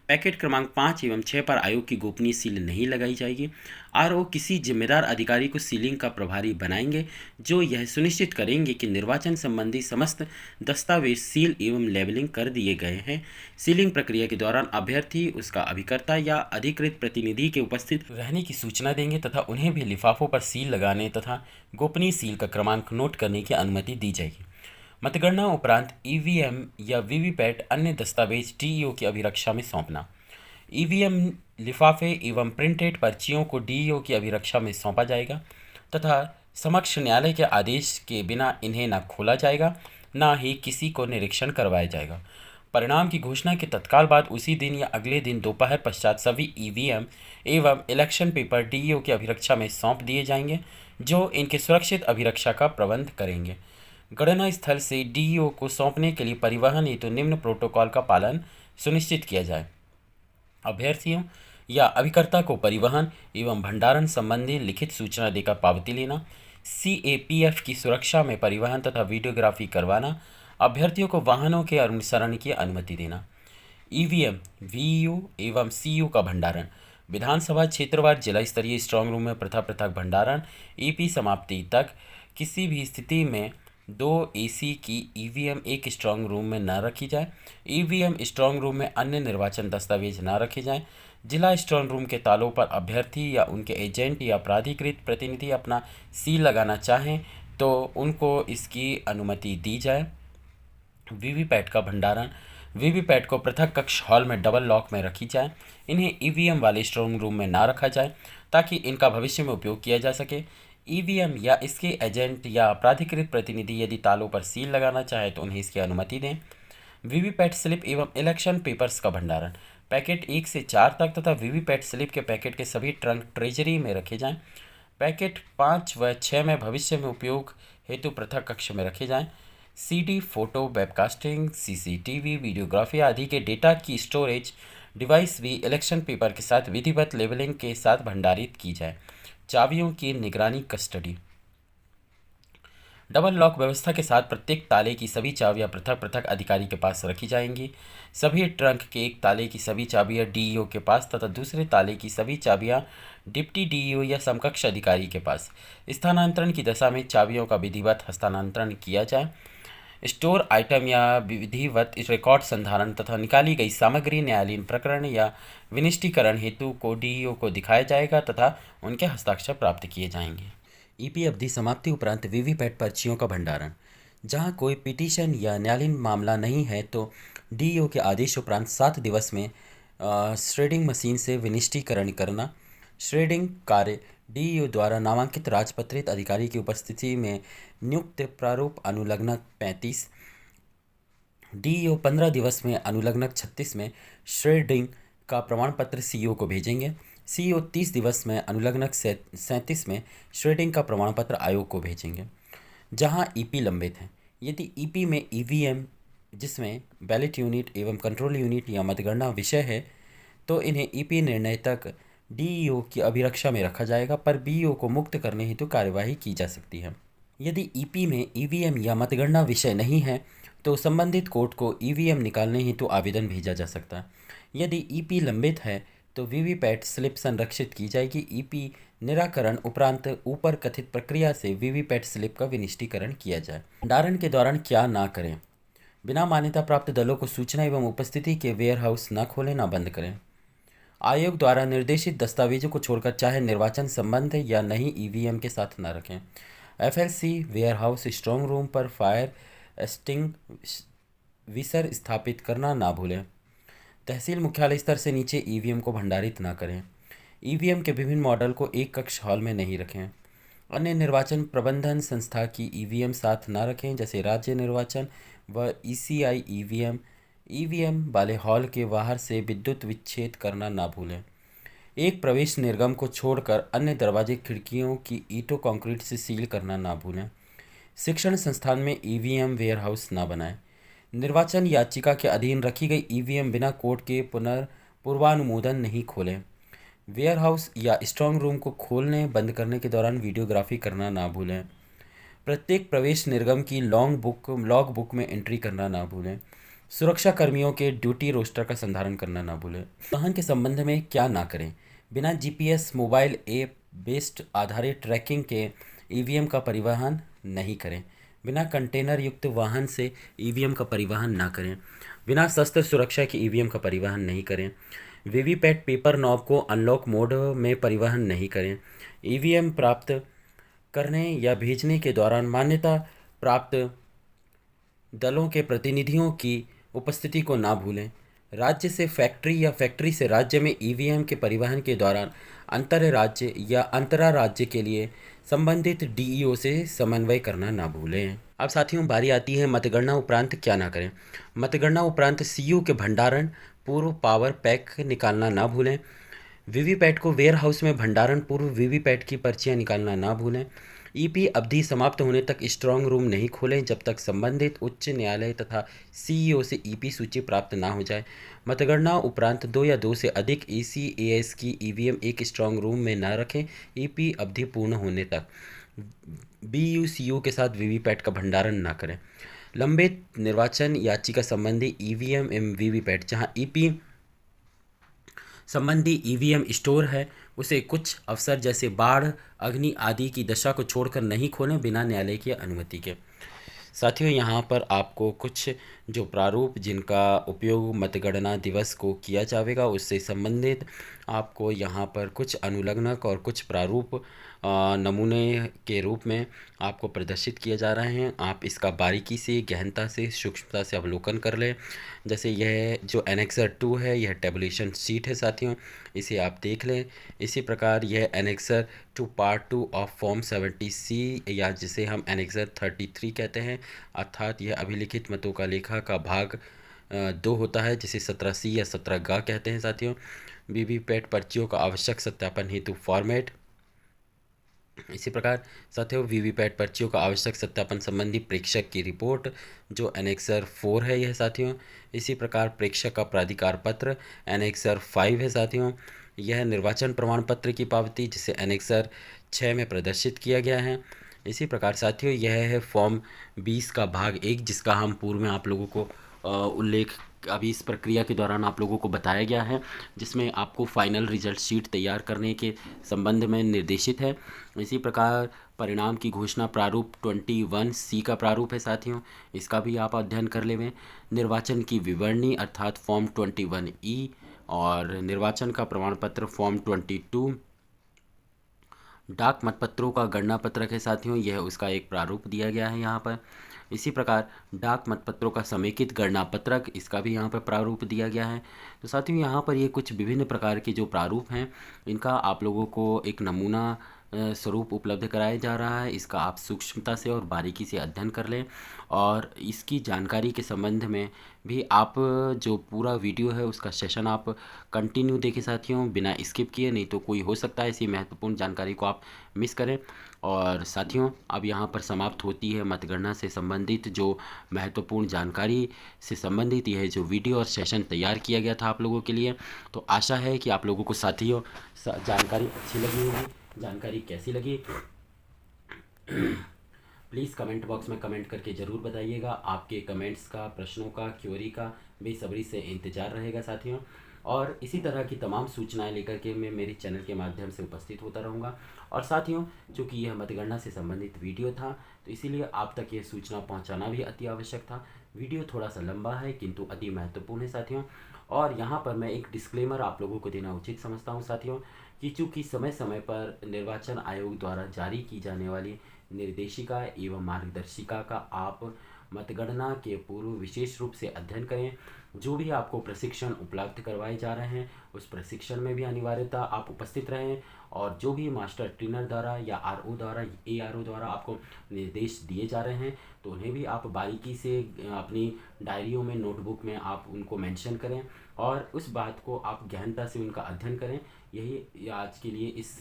पैकेट क्रमांक 5 एवं 6 पर आयोग की गोपनीय सील नहीं लगाई जाएगी। आरओ किसी जिम्मेदार अधिकारी को सीलिंग का प्रभारी बनाएंगे जो यह सुनिश्चित करेंगे कि निर्वाचन संबंधी समस्त दस्तावेज सील एवं लेबलिंग कर दिए गए हैं। सीलिंग प्रक्रिया के दौरान अभ्यर्थी, उसका अभिकर्ता या अधिकृत प्रतिनिधि के उपस्थित रहने की सूचना देंगे तथा उन्हें भी लिफाफों पर सील लगाने तथा गोपनीय सील का क्रमांक नोट करने की अनुमति दी जाएगी। मतगणना उपरांत ईवीएम या वीवीपैट अन्य दस्तावेज डीईओ की अभिरक्षा में सौंपना। ईवीएम लिफाफे एवं प्रिंटेड पर्चियों को डीईओ की अभिरक्षा में सौंपा जाएगा तथा समक्ष न्यायालय के आदेश के बिना इन्हें न खोला जाएगा न ही किसी को निरीक्षण करवाया जाएगा। परिणाम की घोषणा के तत्काल बाद उसी दिन या अगले दिन दोपहर पश्चात सभी ईवीएम एवं इलेक्शन पेपर डीईओ की अभिरक्षा में सौंप दिए जाएंगे जो इनके सुरक्षित अभिरक्षा का प्रबंध करेंगे। गणना स्थल से डीईओ को सौंपने के लिए परिवहन हेतु निम्न प्रोटोकॉल का पालन सुनिश्चित किया जाए। अभ्यर्थियों या अभिकर्ता को परिवहन एवं भंडारण संबंधी लिखित सूचना देकर पावती लेना। सीएपीएफ की सुरक्षा में परिवहन तथा वीडियोग्राफी करवाना। अभ्यर्थियों को वाहनों के अनुसरण की अनुमति देना। ईवीएम, वीयू एवं सीयू का भंडारण। विधानसभा क्षेत्रवार जिला स्तरीय स्ट्रांग रूम में पृथक पृथक भंडारण। ईपी समाप्ति तक किसी भी स्थिति में 2 एसी की ईवीएम एक स्ट्रांग रूम में न रखी जाए। ईवीएम स्ट्रांग रूम में अन्य निर्वाचन दस्तावेज न रखे जाएं। जिला स्ट्रांग रूम के तालों पर अभ्यर्थी या उनके एजेंट या प्राधिकृत प्रतिनिधि अपना सील लगाना चाहें तो उनको इसकी अनुमति दी जाए। वीवीपैट का भंडारण। वीवीपैट को पृथक कक्ष हॉल में डबल लॉक में रखी जाए। इन्हें ईवीएम वाले स्ट्रांग रूम में ना रखा जाए ताकि इनका भविष्य में उपयोग किया जा सके। ईवीएम या इसके एजेंट या प्राधिकृत प्रतिनिधि यदि तालों पर सील लगाना चाहे तो उन्हें इसकी अनुमति दें। वीवीपैट स्लिप एवं इलेक्शन पेपर्स का भंडारण। पैकेट 1 से 4 तक तथा वीवीपैट स्लिप के पैकेट के सभी ट्रंक ट्रेजरी में रखे जाएं। पैकेट 5 व 6 में भविष्य में उपयोग हेतु पृथक कक्ष में रखे जाएं। CD, photo, webcasting, CCTV, videography आदि के डेटा की स्टोरेज डिवाइस भी इलेक्शन पेपर के साथ विधिवत लेबलिंग के साथ भंडारित की जाए। चाबियों की निगरानी, कस्टडी। डबल लॉक व्यवस्था के साथ प्रत्येक ताले की सभी चाबियां पृथक पृथक अधिकारी के पास रखी जाएंगी। सभी ट्रंक के एक ताले की सभी चाबियां डीईओ के पास तथा दूसरे ताले की सभी चाबियां डिप्टी डीईओ या समकक्ष अधिकारी के पास। स्थानांतरण की दशा में चाबियों का विधिवत हस्तांतरण किया जाए। स्टोर आइटम या विधिवत रिकॉर्ड संधारण तथा निकाली गई सामग्री न्यायालयीन प्रकरण या विनिष्टीकरण हेतु को डीईओ को दिखाया जाएगा तथा उनके हस्ताक्षर प्राप्त किए जाएंगे। ईपी अवधि समाप्ति उपरांत वीवीपैट पर्चियों का भंडारण। जहां कोई पिटीशन या न्यायालयीन मामला नहीं है तो डीईओ के आदेश उपरांत 7 दिवस में श्रेडिंग मशीन से विनिष्टीकरण करना। श्रेडिंग कार्य डीईओ द्वारा नामांकित राजपत्रित अधिकारी की उपस्थिति में नियुक्त। प्रारूप अनुलग्नक 35। डीईओ 15 दिवस में अनुलग्नक 36 में श्रेडिंग का प्रमाण पत्र सीईओ को भेजेंगे। सीईओ 30 दिवस में अनुलग्नक 37 में श्रेडिंग का प्रमाण पत्र आयोग को भेजेंगे। जहां ईपी लंबित है, यदि ईपी में ईवीएम जिसमें बैलेट यूनिट एवं कंट्रोल यूनिट या मतगणना विषय है तो इन्हें ईपी निर्णय तक डीईओ की अभिरक्षा में रखा जाएगा, पर बीईओ को मुक्त करने हेतु कार्यवाही की जा सकती है। यदि ईपी में ईवीएम या मतगणना विषय नहीं है तो संबंधित कोर्ट को ईवीएम निकालने हेतु आवेदन भेजा जा सकता है। यदि ईपी लंबित है तो वीवीपैट स्लिप संरक्षित की जाएगी। ईपी निराकरण उपरांत ऊपर कथित प्रक्रिया से वीवीपैट स्लिप का विनिष्टीकरण किया जाए। भंडारण के दौरान क्या ना करें। बिना मान्यता प्राप्त दलों को सूचना एवं उपस्थिति के वेयरहाउस न खोलें न बंद करें। आयोग द्वारा निर्देशित दस्तावेजों को छोड़कर चाहे निर्वाचन संबंध या नहीं ईवीएम के साथ न रखें। एफएलसी वेयरहाउस स्ट्रांग रूम पर फायर एक्सटिंग्विशर स्थापित करना ना भूलें। तहसील मुख्यालय स्तर से नीचे ईवीएम को भंडारित ना करें। ईवीएम के विभिन्न मॉडल को एक कक्ष हॉल में नहीं रखें। अन्य निर्वाचन प्रबंधन संस्था की ईवीएम साथ ना रखें, जैसे राज्य निर्वाचन व ईसीआई ईवीएम। ईवीएम वाले हॉल के बाहर से विद्युत विच्छेद करना ना भूलें। एक प्रवेश निर्गम को छोड़कर अन्य दरवाजे खिड़कियों की ईंटों कंक्रीट से सील करना ना भूलें। शिक्षण संस्थान में ईवीएम वेयरहाउस ना बनाएं। निर्वाचन याचिका के अधीन रखी गई ईवीएम बिना कोर्ट के पूर्वानुमोदन नहीं खोलें। वेयरहाउस या स्ट्रांग रूम को खोलने बंद करने के दौरान वीडियोग्राफी करना ना भूलें। प्रत्येक प्रवेश निर्गम की लॉग बुक में एंट्री करना ना भूलें। सुरक्षा कर्मियों के ड्यूटी रोस्टर का संधारण करना ना भूलें। वाहन के संबंध में क्या ना करें। बिना जीपीएस मोबाइल ऐप बेस्ड आधारित ट्रैकिंग के ईवीएम का परिवहन नहीं करें। बिना कंटेनर युक्त वाहन से ईवीएम का परिवहन ना करें। बिना शस्त्र सुरक्षा के ईवीएम का परिवहन नहीं करें। वीवीपैट पेपर नॉब को अनलॉक मोड में परिवहन नहीं करें। ईवीएम प्राप्त करने या भेजने के दौरान मान्यता प्राप्त दलों के प्रतिनिधियों की उपस्थिति को ना भूलें। राज्य से फैक्ट्री या फैक्ट्री से राज्य में ईवीएम के परिवहन के दौरान अंतर्राज्य या अंतर्राज्य के लिए संबंधित डीईओ से समन्वय करना ना भूलें। अब साथियों बारी आती है मतगणना उपरांत क्या ना करें। मतगणना उपरांत सीयू के भंडारण पूर्व पावर पैक निकालना ना भूलें। वीवीपैट को वेयरहाउस में भंडारण पूर्व वीवीपैट की पर्चियां निकालना ना भूलें। ईपी अवधि समाप्त होने तक स्ट्रांग रूम नहीं खोलें जब तक संबंधित उच्च न्यायालय तथा सीईओ से ईपी सूची प्राप्त ना हो जाए। मतगणना उपरांत 2 या 2 से अधिक ईसीएएस की ईवीएम एक स्ट्रांग रूम में न रखें ईपी अवधि पूर्ण होने तक। बीयूसीयू के साथ वीवीपैट का भंडारण न करें। लंबित निर्वाचन याचिका संबंधी ईवीएम एवं वीवीपैट जहां ईपी संबंधी ईवीएम स्टोर है उसे कुछ अवसर जैसे बाढ़ अग्नि आदि की दशा को छोड़कर नहीं खोलें बिना न्यायालय की अनुमति के। साथियों यहाँ पर आपको कुछ जो प्रारूप जिनका उपयोग मतगणना दिवस को किया जाएगा उससे संबंधित आपको यहाँ पर कुछ अनुलग्नक और कुछ प्रारूप नमूने के रूप में आपको प्रदर्शित किए जा रहे हैं। आप इसका बारीकी से गहनता से सूक्ष्मता से अवलोकन कर लें। जैसे यह जो एनेक्सर 2 है यह टेबुलेशन शीट है साथियों, इसे आप देख लें। इसी प्रकार यह annexure two part 2 of form 70C या जिसे हम एनेक्सर 33 कहते हैं, अर्थात यह अभिलिखित मतों का लेखा का भाग 2 होता है जिसे 17C या 17G कहते हैं साथियों। वीवीपैट पर्चियों का आवश्यक सत्यापन हेतु फॉर्मेट। इसी प्रकार साथियों वीवीपैट पर्चियों का आवश्यक सत्यापन संबंधी प्रेक्षक की रिपोर्ट जो एनेक्सर 4 है यह साथियों। इसी प्रकार प्रेक्षक का प्राधिकार पत्र एनेक्सर 5 है साथियों। यह निर्वाचन प्रमाण पत्र की पावती जिसे एनेक्सर 6 में प्रदर्शित किया गया है। इसी प्रकार साथियों यह है फॉर्म 20 का भाग 1, जिसका हम पूर्व में आप लोगों को उल्लेख अभी इस प्रक्रिया के दौरान आप लोगों को बताया गया है, जिसमें आपको फाइनल रिजल्ट शीट तैयार करने के संबंध में निर्देशित है। इसी प्रकार परिणाम की घोषणा प्रारूप 21C का प्रारूप है साथियों, इसका भी आप अध्ययन कर लेंगे। निर्वाचन की विवरणी अर्थात फॉर्म 21E और निर्वाचन का प्रमाण पत्र फॉर्म 22। डाक मतपत्रों का गणना पत्रक है साथियों, यह उसका एक प्रारूप दिया गया है यहाँ पर। इसी प्रकार डाक मतपत्रों का समेकित गणना पत्रक, इसका भी यहाँ पर प्रारूप दिया गया है। तो साथियों यहाँ पर ये कुछ विभिन्न प्रकार के जो प्रारूप हैं, इनका आप लोगों को एक नमूना स्वरूप उपलब्ध कराया जा रहा है। इसका आप सूक्ष्मता से और बारीकी से अध्ययन कर लें, और इसकी जानकारी के संबंध में भी आप जो पूरा वीडियो है उसका सेशन आप कंटिन्यू देखें साथियों, बिना स्किप किए, नहीं तो कोई हो सकता है इसी महत्वपूर्ण जानकारी को आप मिस करें। और साथियों अब यहाँ पर समाप्त होती है मतगणना से संबंधित जो महत्वपूर्ण जानकारी से संबंधित यह जो वीडियो और सेशन तैयार किया गया था आप लोगों के लिए। तो आशा है कि आप लोगों को साथियों जानकारी अच्छी लगी होगी। जानकारी कैसी लगी प्लीज़ कमेंट बॉक्स में कमेंट करके ज़रूर बताइएगा। आपके कमेंट्स का, प्रश्नों का, क्वेरी का बेसब्री से इंतज़ार रहेगा साथियों। और इसी तरह की तमाम सूचनाएं लेकर के मैं मेरे चैनल के माध्यम से उपस्थित होता रहूँगा। और साथियों चूँकि यह मतगणना से संबंधित वीडियो था, तो इसीलिए आप तक ये सूचना पहुँचाना भी अति आवश्यक था। वीडियो थोड़ा सा लंबा है किंतु अति महत्वपूर्ण है साथियों। और यहाँ पर मैं एक डिस्क्लेमर आप लोगों को देना उचित समझता हूँ साथियों, कि चूँकि समय समय पर निर्वाचन आयोग द्वारा जारी की जाने वाली निर्देशिका एवं मार्गदर्शिका का आप मतगणना के पूर्व विशेष रूप से अध्ययन करें। जो भी आपको प्रशिक्षण उपलब्ध करवाए जा रहे हैं उस प्रशिक्षण में भी अनिवार्यता आप उपस्थित रहें, और जो भी मास्टर ट्रेनर द्वारा या आरओ द्वारा, एआरओ द्वारा आपको निर्देश दिए जा रहे हैं तो उन्हें भी आप बारीकी से अपनी डायरियों में, नोटबुक में आप उनको मेंशन करें और उस बात को आप गहनता से उनका अध्ययन करें। यही आज के लिए इस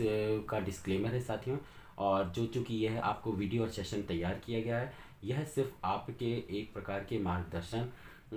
का डिस्क्लेमर है साथियों। और जो चूँकि यह आपको वीडियो और सेशन तैयार किया गया है, यह सिर्फ आपके एक प्रकार के मार्गदर्शन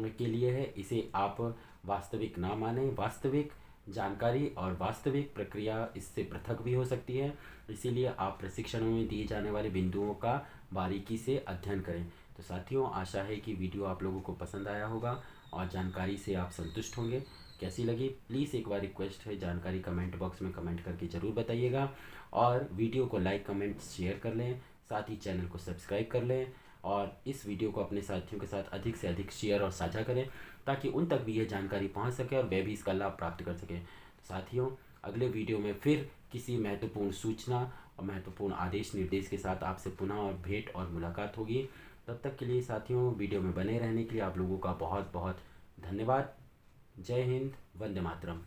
के लिए है। इसे आप वास्तविक ना माने। वास्तविक जानकारी और वास्तविक प्रक्रिया इससे पृथक भी हो सकती है, इसीलिए आप प्रशिक्षणों में दिए जाने वाले बिंदुओं का बारीकी से अध्ययन करें। तो साथियों आशा है कि वीडियो आप लोगों को पसंद आया होगा और जानकारी से आप संतुष्ट होंगे। कैसी लगी प्लीज़ एक बार रिक्वेस्ट है, जानकारी कमेंट बॉक्स में कमेंट करके ज़रूर बताइएगा। और वीडियो को लाइक, कमेंट, शेयर कर लें, साथ ही चैनल को सब्सक्राइब कर लें और इस वीडियो को अपने साथियों के साथ अधिक से अधिक शेयर और साझा करें, ताकि उन तक भी यह जानकारी पहुंच सके और वे भी इसका लाभ प्राप्त कर सकें। तो साथियों अगले वीडियो में फिर किसी महत्वपूर्ण सूचना और महत्वपूर्ण आदेश निर्देश के साथ आपसे पुनः और भेंट और मुलाकात होगी। तब तक के लिए साथियों वीडियो में बने रहने के लिए आप लोगों का बहुत बहुत धन्यवाद। जय हिंद, वंदे मातरम।